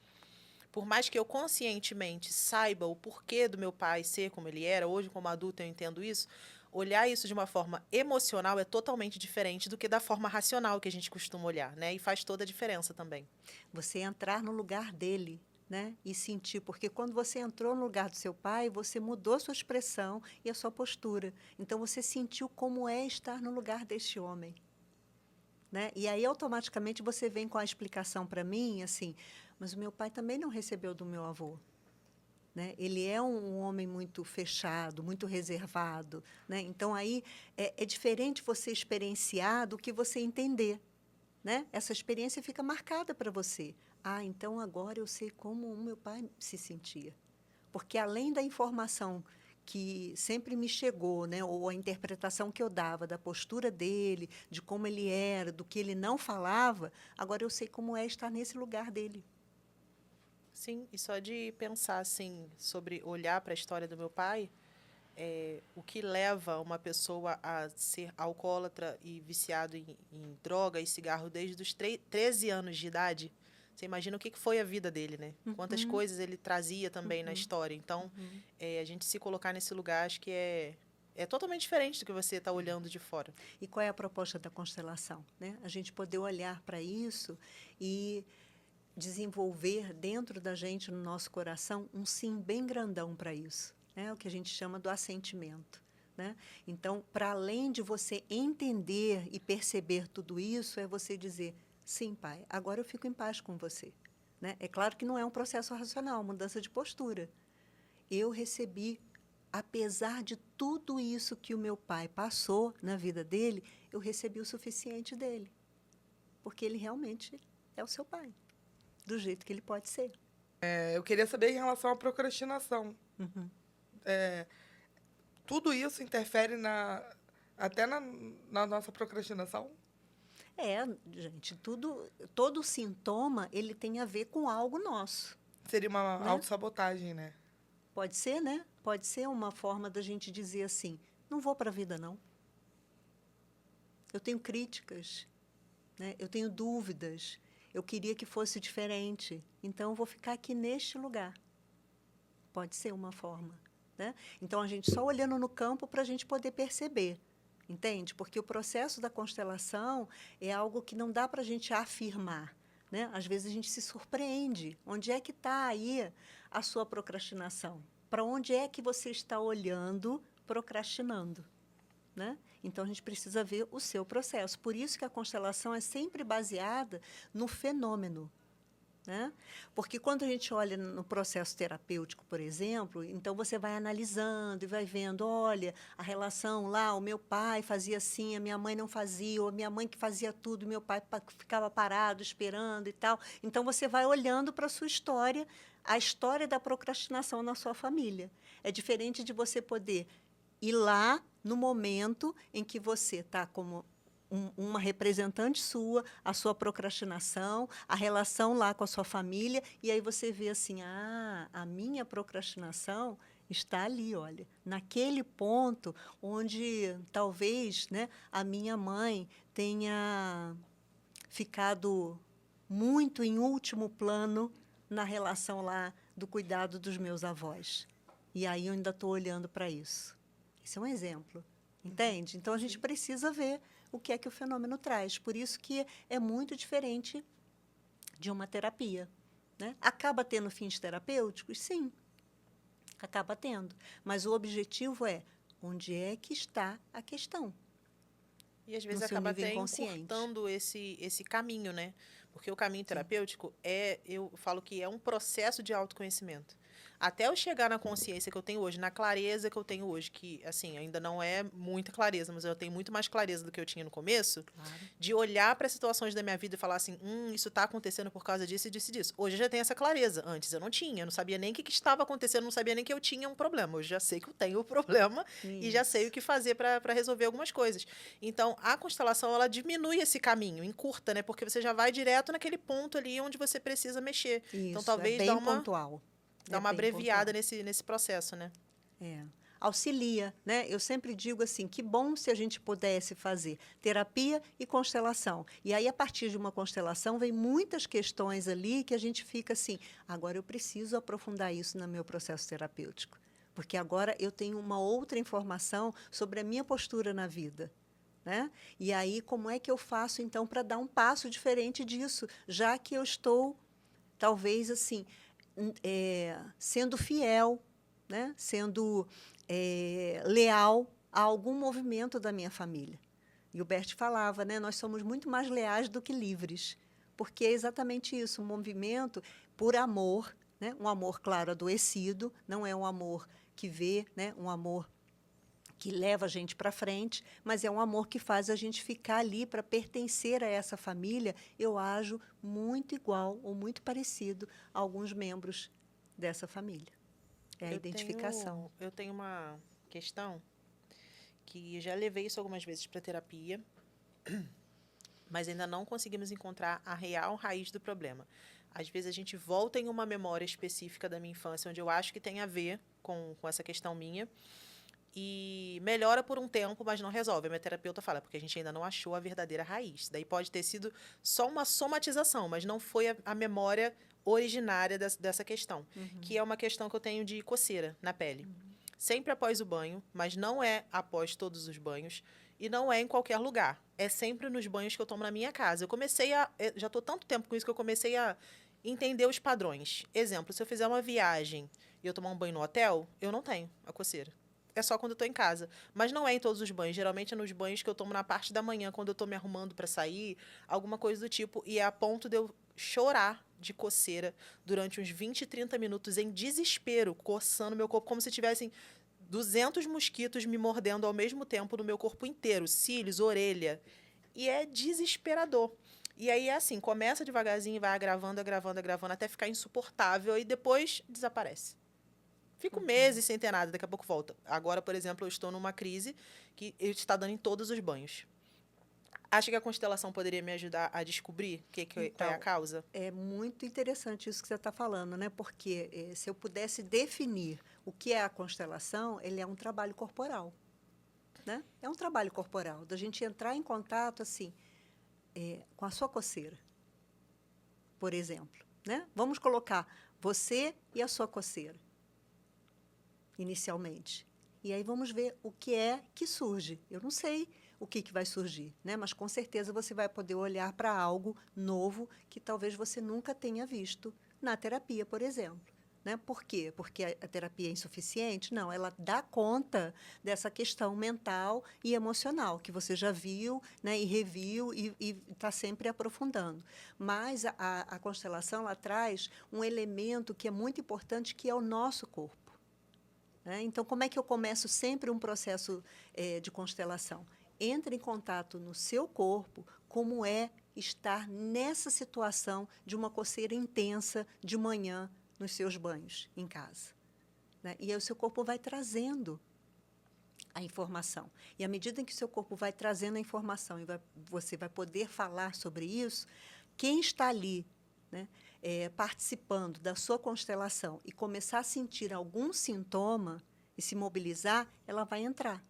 por mais que eu conscientemente saiba o porquê do meu pai ser como ele era, hoje como adulta eu entendo isso, olhar isso de uma forma emocional é totalmente diferente do que da forma racional que a gente costuma olhar, né? E faz toda a diferença também. Você entrar no lugar dele, né? E sentir, porque quando você entrou no lugar do seu pai, você mudou a sua expressão e a sua postura. Então você sentiu como é estar no lugar deste homem, né? E aí automaticamente você vem com a explicação para mim, assim, mas o meu pai também não recebeu do meu avô. Né? Ele é um homem muito fechado, muito reservado. Né? Então, aí é diferente você experienciar do que você entender. Né? Essa experiência fica marcada para você. Ah, então agora eu sei como o meu pai se sentia. Porque, além da informação que sempre me chegou, né, ou a interpretação que eu dava da postura dele, de como ele era, do que ele não falava, agora eu sei como é estar nesse lugar dele. Sim, e só de pensar assim sobre olhar para a história do meu pai, o que leva uma pessoa a ser alcoólatra e viciado em droga e cigarro desde os 13 anos de idade. Você imagina o que foi a vida dele, né? Quantas Uhum. coisas ele trazia também na história. Então, a gente se colocar nesse lugar, acho que é totalmente diferente do que você está olhando de fora. E qual é a proposta da constelação? Né? A gente poder olhar para isso e desenvolver dentro da gente, no nosso coração, um sim bem grandão para isso. Né? O que a gente chama do assentimento. Né? Então, para além de você entender e perceber tudo isso, é você dizer, sim, pai, agora eu fico em paz com você. Né? É claro que não é um processo racional, mudança de postura. Eu recebi, apesar de tudo isso que o meu pai passou na vida dele, eu recebi o suficiente dele. Porque ele realmente é o seu pai, do jeito que ele pode ser. Eu queria saber em relação à procrastinação. Uhum. Tudo isso interfere até na nossa procrastinação? É, gente, todo sintoma, ele tem a ver com algo nosso. Seria uma Né? autossabotagem, né? Pode ser, né? Pode ser uma forma da gente dizer assim, não vou para a vida, não. Eu tenho críticas, né? Eu tenho dúvidas, eu queria que fosse diferente, então eu vou ficar aqui neste lugar. Pode ser uma forma. Né? Então, a gente só olhando no campo para a gente poder perceber, entende? Porque o processo da constelação é algo que não dá para a gente afirmar. Né? Às vezes, a gente se surpreende. Onde é que está aí a sua procrastinação? Para onde é que você está olhando, procrastinando? Né? Então, a gente precisa ver o seu processo. Por isso que a constelação é sempre baseada no fenômeno. Né? Porque quando a gente olha no processo terapêutico, por exemplo, então você vai analisando e vai vendo, olha, a relação lá, o meu pai fazia assim, a minha mãe não fazia, ou a minha mãe que fazia tudo, meu pai ficava parado, esperando e tal. Então, você vai olhando para a sua história, a história da procrastinação na sua família. É diferente de você poder ir lá no momento em que você está como uma representante sua, a sua procrastinação, a relação lá com a sua família, e aí você vê assim, a minha procrastinação está ali, olha, naquele ponto onde talvez, né, a minha mãe tenha ficado muito em último plano na relação lá do cuidado dos meus avós. E aí eu ainda estou olhando para isso. Esse é um exemplo, entende? Então, a gente precisa ver o que é que o fenômeno traz. Por isso que é muito diferente de uma terapia. Né? Acaba tendo fins terapêuticos? Sim, acaba tendo. Mas o objetivo é onde é que está a questão. E às vezes No seu acaba nível até inconsciente. encurtando esse caminho, né? Porque o caminho terapêutico eu falo que é um processo de autoconhecimento. Até eu chegar na consciência que eu tenho hoje, na clareza que eu tenho hoje, que, assim, ainda não é muita clareza, mas eu tenho muito mais clareza do que eu tinha no começo, Claro. de olhar para situações da minha vida e falar assim, isso está acontecendo por causa disso e disso e disso. Hoje eu já tenho essa clareza. Antes eu não tinha, eu não sabia nem o que estava acontecendo, não sabia nem que eu tinha um problema. Hoje já sei que eu tenho o problema e já sei o que fazer para resolver algumas coisas. Então, a constelação, ela diminui esse caminho, encurta, né? Porque você já vai direto naquele ponto ali onde você precisa mexer. Isso, então, talvez é bem pontual. Dá uma abreviada nesse processo, né? Auxilia, né? Eu sempre digo assim, que bom se a gente pudesse fazer terapia e constelação. E aí, a partir de uma constelação, vem muitas questões ali que a gente fica assim, agora eu preciso aprofundar isso no meu processo terapêutico. porque agora eu tenho uma outra informação sobre a minha postura na vida. Né? E aí, como é que eu faço, então, para dar um passo diferente disso, já que eu estou, talvez, assim, sendo fiel, né? Sendo leal a algum movimento da minha família. E o Bert falava, né? Nós somos muito mais leais do que livres, porque é exatamente isso, um movimento por amor, né? Um amor, claro, adoecido, não é um amor que vê, né? Um amor que leva a gente para frente, mas é um amor que faz a gente ficar ali para pertencer a essa família. Eu ajo muito igual ou muito parecido a alguns membros dessa família. É a identificação. Eu tenho uma questão que já levei isso algumas vezes para terapia, mas ainda não conseguimos encontrar a real raiz do problema. Às vezes a gente volta em uma memória específica da minha infância, onde eu acho que tem a ver com essa questão minha, e melhora por um tempo, mas não resolve. A minha terapeuta fala, porque a gente ainda não achou a verdadeira raiz. Daí pode ter sido só uma somatização, mas não foi a memória originária dessa questão, que é uma questão que eu tenho de coceira na pele. Sempre após o banho, mas não é após todos os banhos e não é em qualquer lugar. É sempre nos banhos que eu tomo na minha casa. Já estou tanto tempo com isso que eu comecei a entender os padrões. Exemplo, se eu fizer uma viagem e eu tomar um banho no hotel, eu não tenho a coceira. É só quando eu estou em casa. Mas não é em todos os banhos. Geralmente é nos banhos que eu tomo na parte da manhã, quando eu estou me arrumando para sair, alguma coisa do tipo. E é a ponto de eu chorar de coceira durante uns 20, 30 minutos em desespero, coçando meu corpo, como se tivessem 200 mosquitos me mordendo ao mesmo tempo no meu corpo inteiro, cílios, orelha. E é desesperador. E aí é assim, começa devagarzinho, vai agravando, agravando, agravando, até ficar insuportável e depois desaparece. Fico meses sem ter nada, daqui a pouco volta. Agora, por exemplo, eu estou numa crise que está dando em todos os banhos. Acha que a constelação poderia me ajudar a descobrir qual é a causa? É muito interessante isso que você está falando, né? Porque se eu pudesse definir o que é a constelação, ele é um trabalho corporal, né? É um trabalho corporal, da gente entrar em contato, assim, com a sua coceira, por exemplo, né? Vamos colocar você e a sua coceira, inicialmente. E aí vamos ver o que é que surge. Eu não sei o que vai surgir, né? Mas com certeza você vai poder olhar para algo novo que talvez você nunca tenha visto na terapia, por exemplo. Né? Por quê? Porque a terapia é insuficiente? Não, ela dá conta dessa questão mental e emocional que você já viu, né, e reviu e está sempre aprofundando. Mas a constelação ela traz um elemento que é muito importante, que é o nosso corpo. Né? Então, como é que eu começo sempre um processo de constelação? Entre em contato no seu corpo, como é estar nessa situação de uma coceira intensa de manhã nos seus banhos em casa. Né? E aí o seu corpo vai trazendo a informação. E à medida em que o seu corpo vai trazendo a informação e você vai poder falar sobre isso, quem está ali, né, participando da sua constelação e começar a sentir algum sintoma e se mobilizar, ela vai entrar.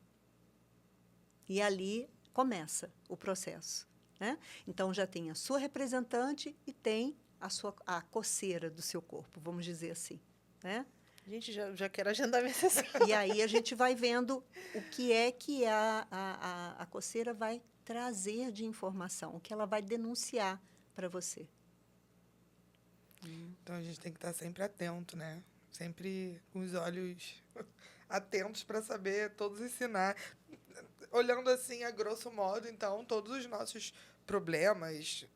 E ali começa o processo. Né? Então, já tem a sua representante e tem a coceira do seu corpo, vamos dizer assim. Né? Gente, já quero agendar minha sessão. E aí a gente vai vendo o que a coceira vai trazer de informação, o que ela vai denunciar para você. Então, a gente tem que estar sempre atento, né? Sempre com os olhos atentos para saber todos os sinais. Olhando assim, a grosso modo, então, todos os nossos problemas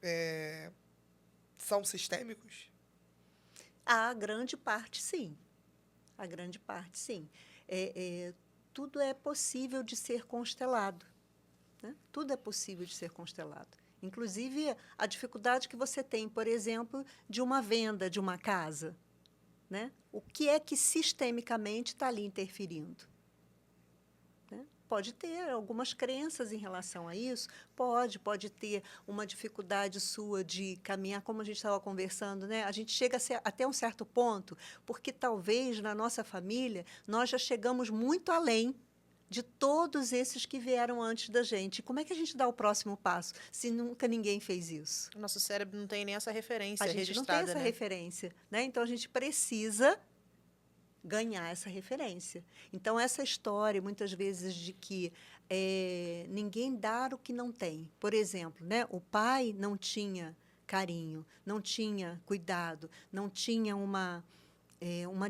são sistêmicos? A grande parte, sim. A grande parte, sim. Tudo é possível de ser constelado. Né? Tudo é possível de ser constelado. Inclusive, a dificuldade que você tem, por exemplo, de uma venda de uma casa. Né? O que é que sistemicamente está ali interferindo? Né? Pode ter algumas crenças em relação a isso, pode ter uma dificuldade sua de caminhar, como a gente estava conversando, né? A gente chega até um certo ponto, porque talvez na nossa família nós já chegamos muito além de todos esses que vieram antes da gente. Como é que a gente dá o próximo passo se nunca ninguém fez isso? O nosso cérebro não tem nem essa referência registrada. A gente não tem essa referência. Né? Então, a gente precisa ganhar essa referência. Então, essa história, muitas vezes, de que ninguém dá o que não tem. Por exemplo, né, o pai não tinha carinho, não tinha cuidado, não tinha uma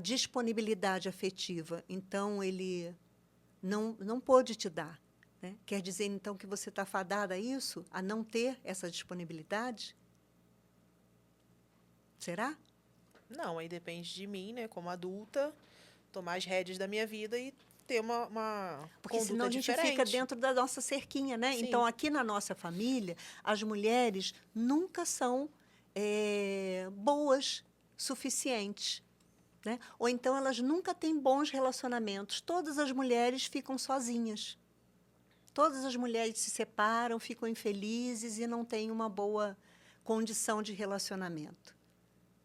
disponibilidade afetiva. Então, ele não pôde te dar. Né? Quer dizer, então, que você está fadada a isso, a não ter essa disponibilidade? Será? Não, aí depende de mim, né, como adulta, tomar as rédeas da minha vida e ter uma Porque conduta senão a gente diferente. fica dentro da nossa cerquinha, né? Sim. Então, aqui na nossa família, as mulheres nunca são boas suficientes. Né? Ou então elas nunca têm bons relacionamentos. Todas as mulheres ficam sozinhas. Todas as mulheres se separam, ficam infelizes e não têm uma boa condição de relacionamento.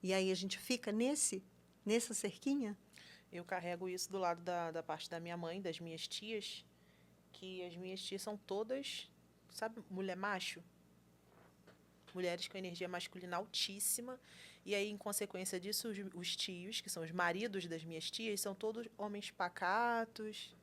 E aí a gente fica nessa cerquinha? Eu carrego isso do lado da parte da minha mãe, das minhas tias, que as minhas tias são todas, sabe, mulher macho? Mulheres com energia masculina altíssima. E aí, em consequência disso, os tios, que são os maridos das minhas tias, são todos homens pacatos.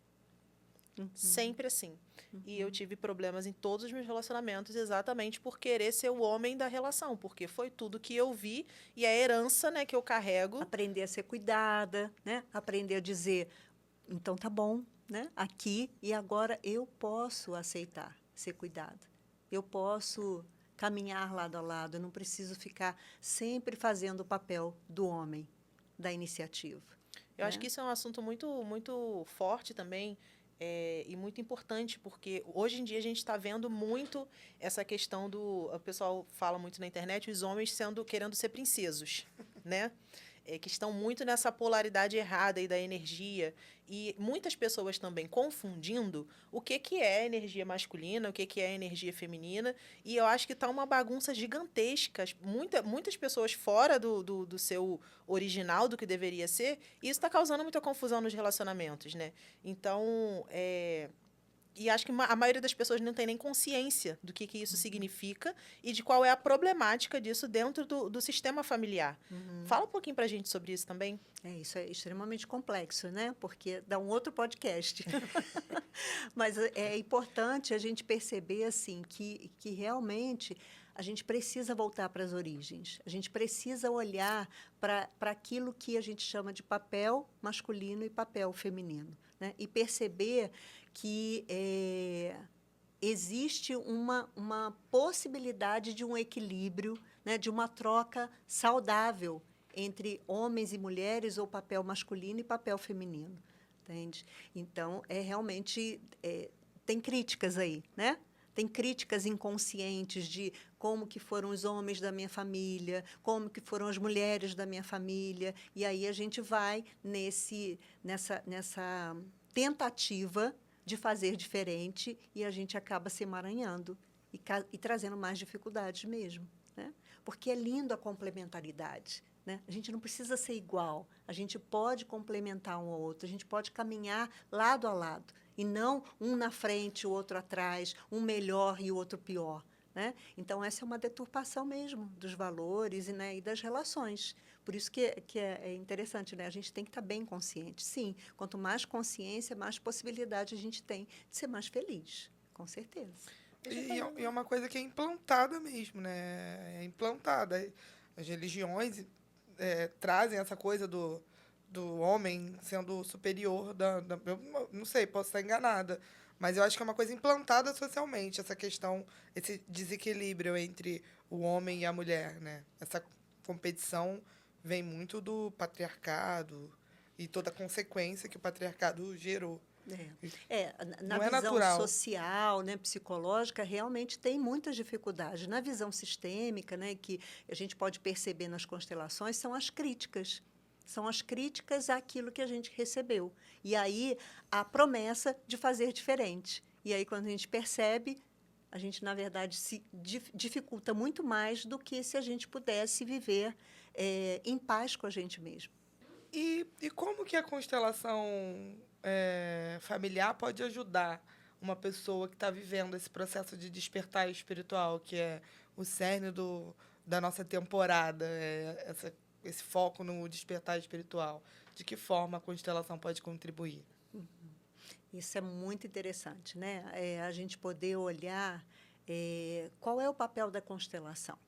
Sempre assim. E eu tive problemas em todos os meus relacionamentos exatamente por querer ser o homem da relação, porque foi tudo que eu vi e a herança, né, que eu carrego. Aprender a ser cuidada, né? Aprender a dizer, então tá bom, né? Aqui e agora eu posso aceitar ser cuidada. Eu posso caminhar lado a lado, eu não preciso ficar sempre fazendo o papel do homem, da iniciativa. Eu acho que isso é um assunto muito forte também, e muito importante, porque hoje em dia a gente está vendo muito essa questão do... O pessoal fala muito na internet, os homens querendo ser princesos, né? Que estão muito nessa polaridade errada aí da energia. E muitas pessoas também confundindo o que é energia masculina, o que é energia feminina. E eu acho que está uma bagunça gigantesca. Muitas pessoas fora do seu original, do que deveria ser. E isso está causando muita confusão nos relacionamentos, né? Então, e acho que a maioria das pessoas não tem nem consciência do que isso significa e de qual é a problemática disso dentro do sistema familiar. Fala um pouquinho para a gente sobre isso também. Isso é extremamente complexo, né? Porque dá um outro podcast. Mas é importante a gente perceber assim, que realmente a gente precisa voltar para as origens. A gente precisa olhar para aquilo que a gente chama de papel masculino e papel feminino. Né? E perceber que existe uma possibilidade de um equilíbrio, né, de uma troca saudável entre homens e mulheres, ou papel masculino e papel feminino. Entende? Então, realmente, tem críticas aí, né? Tem críticas inconscientes de como que foram os homens da minha família, como que foram as mulheres da minha família, e aí a gente vai nessa tentativa de fazer diferente e a gente acaba se emaranhando e trazendo mais dificuldades mesmo, né? Porque é lindo a complementaridade, né? A gente não precisa ser igual, a gente pode complementar um ao outro, a gente pode caminhar lado a lado, e não um na frente, o outro atrás, um melhor e o outro pior. Né? Então, essa é uma deturpação mesmo dos valores e das relações. Por isso que é interessante, né? A gente tem que estar bem consciente. Sim, quanto mais consciência, mais possibilidade a gente tem de ser mais feliz, com certeza. E é uma coisa que é implantada mesmo, né? É implantada. As religiões trazem essa coisa do homem sendo superior eu não sei, posso estar enganada. Mas eu acho que é uma coisa implantada socialmente, essa questão, esse desequilíbrio entre o homem e a mulher, né? Essa competição vem muito do patriarcado e toda a consequência que o patriarcado gerou. Na visão natural. social, né, psicológica, realmente tem muitas dificuldades. Na visão sistêmica, né, que a gente pode perceber nas constelações, são as críticas. São as críticas àquilo que a gente recebeu. E aí, a promessa de fazer diferente. E aí, quando a gente percebe, a gente, na verdade, se dificulta muito mais do que se a gente pudesse viver em paz com a gente mesmo. E como que a constelação familiar pode ajudar uma pessoa que está vivendo esse processo de despertar espiritual, que é o cerne da nossa temporada, essa esse foco no despertar espiritual? De que forma a constelação pode contribuir? Isso é muito interessante, né? A gente poder olhar qual é o papel da constelação.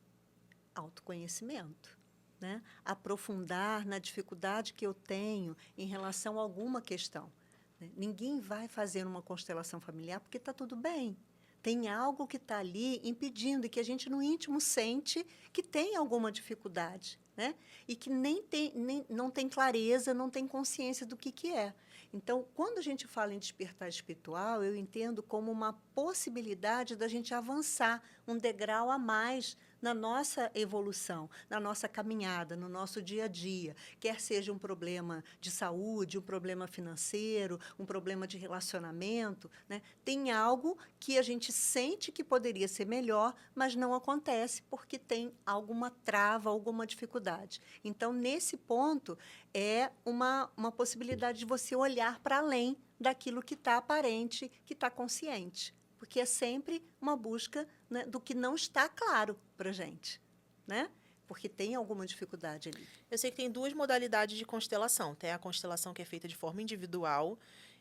Autoconhecimento, né? Aprofundar na dificuldade que eu tenho em relação a alguma questão, né? Ninguém vai fazer uma constelação familiar porque está tudo bem. Tem algo que está ali impedindo e que a gente, no íntimo, sente que tem alguma dificuldade, né? E que não tem clareza, não tem consciência do que é. Então, quando a gente fala em despertar espiritual, eu entendo como uma possibilidade da gente avançar um degrau a mais na nossa evolução, na nossa caminhada, no nosso dia a dia, quer seja um problema de saúde, um problema financeiro, um problema de relacionamento, né? Tem algo que a gente sente que poderia ser melhor, mas não acontece porque tem alguma trava, alguma dificuldade. Então, nesse ponto, é uma possibilidade de você olhar para além daquilo que está aparente, que está consciente. Porque é sempre uma busca, né, do que não está claro para a gente, né? Porque tem alguma dificuldade ali. Eu sei que tem duas modalidades de constelação. Tem a constelação que é feita de forma individual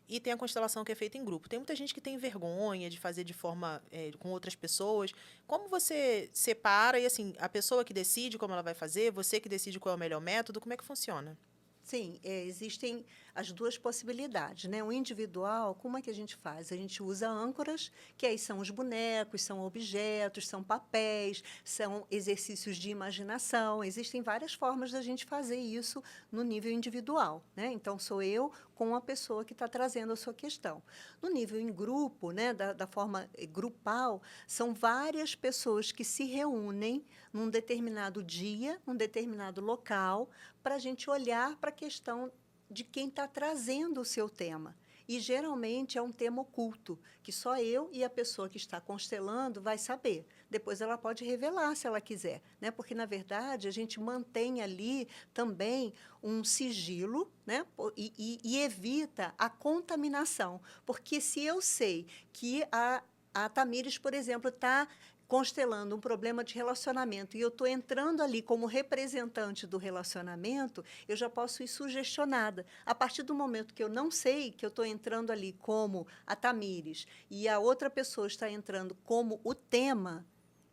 e tem a constelação que é feita em grupo. Tem muita gente que tem vergonha de fazer de forma com outras pessoas. Como você separa e, assim, a pessoa que decide como ela vai fazer, você que decide qual é o melhor método, como é que funciona? Sim, existem as duas possibilidades, né? O individual, como é que a gente faz? A gente usa âncoras, que aí são os bonecos, são objetos, são papéis, são exercícios de imaginação. Existem várias formas da gente fazer isso no nível individual, né? Então, sou eu com a pessoa que está trazendo a sua questão. No nível em grupo, né, da forma grupal, são várias pessoas que se reúnem num determinado dia, num determinado local, para a gente olhar para a questão de quem está trazendo o seu tema. E, geralmente, é um tema oculto, que só eu e a pessoa que está constelando vai saber. Depois, ela pode revelar, se ela quiser, né? Porque, na verdade, a gente mantém ali também um sigilo, né? E evita a contaminação. Porque, se eu sei que a Tamires, por exemplo, está constelando um problema de relacionamento e eu estou entrando ali como representante do relacionamento, eu já posso ir sugestionada. A partir do momento que eu não sei que eu estou entrando ali como a Tamires e a outra pessoa está entrando como o tema,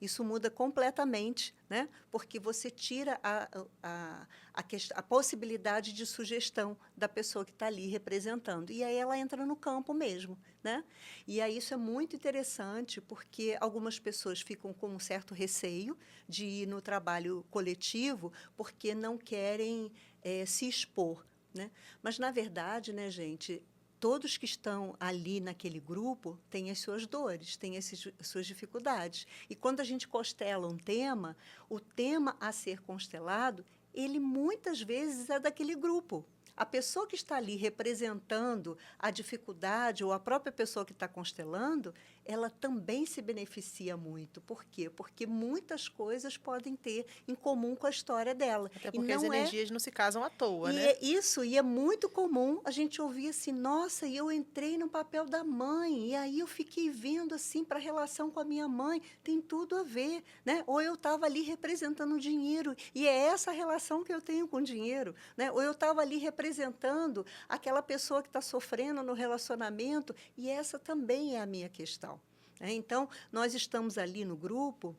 isso muda completamente, né? Porque você tira a possibilidade de sugestão da pessoa que está ali representando. E aí ela entra no campo mesmo, né? E aí isso é muito interessante, porque algumas pessoas ficam com um certo receio de ir no trabalho coletivo, porque não querem se expor, né? Mas, na verdade, né, gente, todos que estão ali naquele grupo têm as suas dores, têm as suas dificuldades. E quando a gente constela um tema, o tema a ser constelado, ele muitas vezes é daquele grupo. A pessoa que está ali representando a dificuldade ou a própria pessoa que está constelando, ela também se beneficia muito. Por quê? Porque muitas coisas podem ter em comum com a história dela. Até porque as energias não se casam à toa, e né? E é muito comum a gente ouvir assim, nossa, eu entrei no papel da mãe, e aí eu fiquei vendo assim para a relação com a minha mãe, tem tudo a ver, né? Ou eu estava ali representando o dinheiro, e é essa relação que eu tenho com o dinheiro, né? Ou eu estava ali representando aquela pessoa que está sofrendo no relacionamento, e essa também é a minha questão, né? Então, nós estamos ali no grupo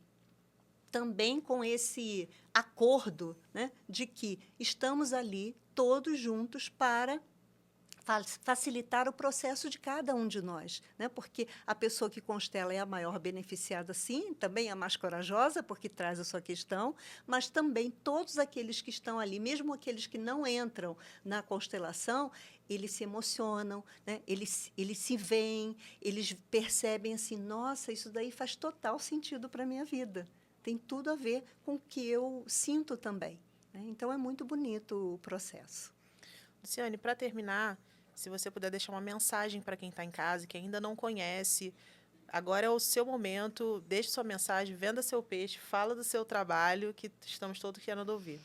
também com esse acordo, né, de que estamos ali todos juntos para facilitar o processo de cada um de nós, né? Porque a pessoa que constela é a maior beneficiada, sim, também é a mais corajosa, porque traz a sua questão, mas também todos aqueles que estão ali, mesmo aqueles que não entram na constelação, eles se emocionam, né? Eles se veem, eles percebem assim, nossa, isso daí faz total sentido para a minha vida. Tem tudo a ver com o que eu sinto também, né? Então, é muito bonito o processo. Luciane, para terminar, se você puder deixar uma mensagem para quem está em casa, que ainda não conhece, agora é o seu momento, deixe sua mensagem, venda seu peixe, fala do seu trabalho, que estamos todos querendo ouvir.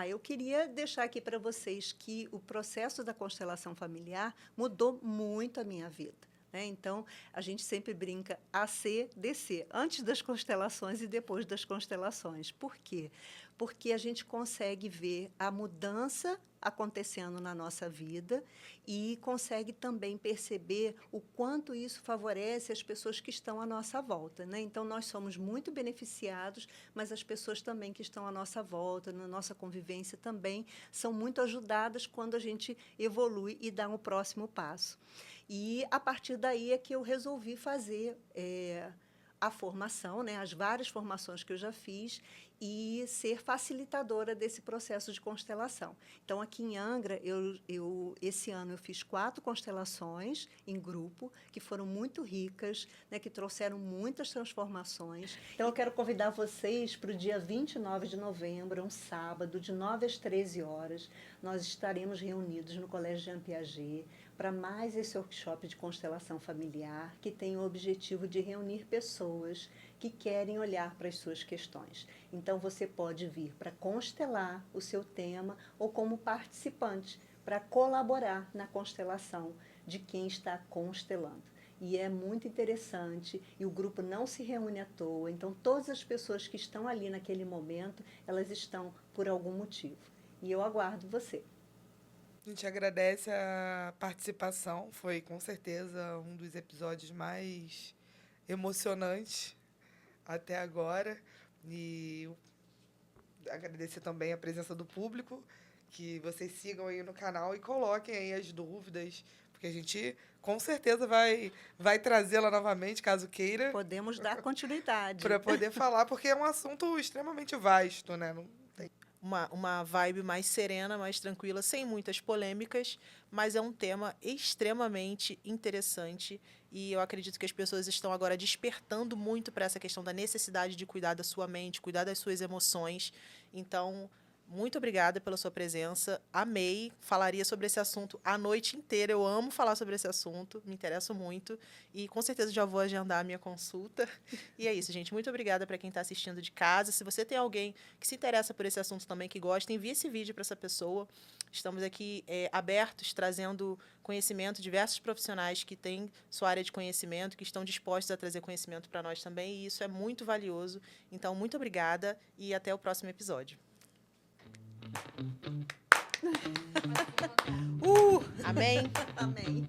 Eu queria deixar aqui para vocês que o processo da constelação familiar mudou muito a minha vida, né? Então, a gente sempre brinca AC, DC, antes das constelações e depois das constelações. Por quê? porque a gente consegue ver a mudança acontecendo na nossa vida e consegue também perceber o quanto isso favorece as pessoas que estão à nossa volta, né? Então, nós somos muito beneficiados, mas as pessoas também que estão à nossa volta, na nossa convivência também, são muito ajudadas quando a gente evolui e dá um próximo passo. E, a partir daí, é que eu resolvi fazer a formação, né, as várias formações que eu já fiz, e ser facilitadora desse processo de constelação. Então, aqui em Angra, esse ano eu fiz 4 constelações em grupo, que foram muito ricas, né, que trouxeram muitas transformações. Então, eu quero convidar vocês para o dia 29 de novembro, um sábado, de 9 às 13 horas. Nós estaremos reunidos no Colégio Jean Piaget para mais esse workshop de constelação familiar, que tem o objetivo de reunir pessoas que querem olhar para as suas questões. Então, você pode vir para constelar o seu tema ou como participante, para colaborar na constelação de quem está constelando. E é muito interessante, e o grupo não se reúne à toa, então todas as pessoas que estão ali naquele momento, elas estão por algum motivo. E eu aguardo você. A gente agradece a participação, foi com certeza um dos episódios mais emocionantes até agora. E agradecer também a presença do público, que vocês sigam aí no canal e coloquem aí as dúvidas, porque a gente com certeza vai trazê-la novamente, caso queira. Podemos dar continuidade. Para poder falar, porque é um assunto extremamente vasto, né? Não tem... Uma vibe mais serena, mais tranquila, sem muitas polêmicas, mas é um tema extremamente interessante e eu acredito que as pessoas estão agora despertando muito para essa questão da necessidade de cuidar da sua mente, cuidar das suas emoções. Então, muito obrigada pela sua presença. Amei. Falaria sobre esse assunto a noite inteira. Eu amo falar sobre esse assunto. Me interesso muito. E, com certeza, já vou agendar a minha consulta. E é isso, gente. Muito obrigada para quem está assistindo de casa. Se você tem alguém que se interessa por esse assunto também, que gosta, envie esse vídeo para essa pessoa. Estamos aqui abertos, trazendo conhecimento, diversos profissionais que têm sua área de conhecimento, que estão dispostos a trazer conhecimento para nós também. E isso é muito valioso. Então, muito obrigada e até o próximo episódio. Amém. Amém.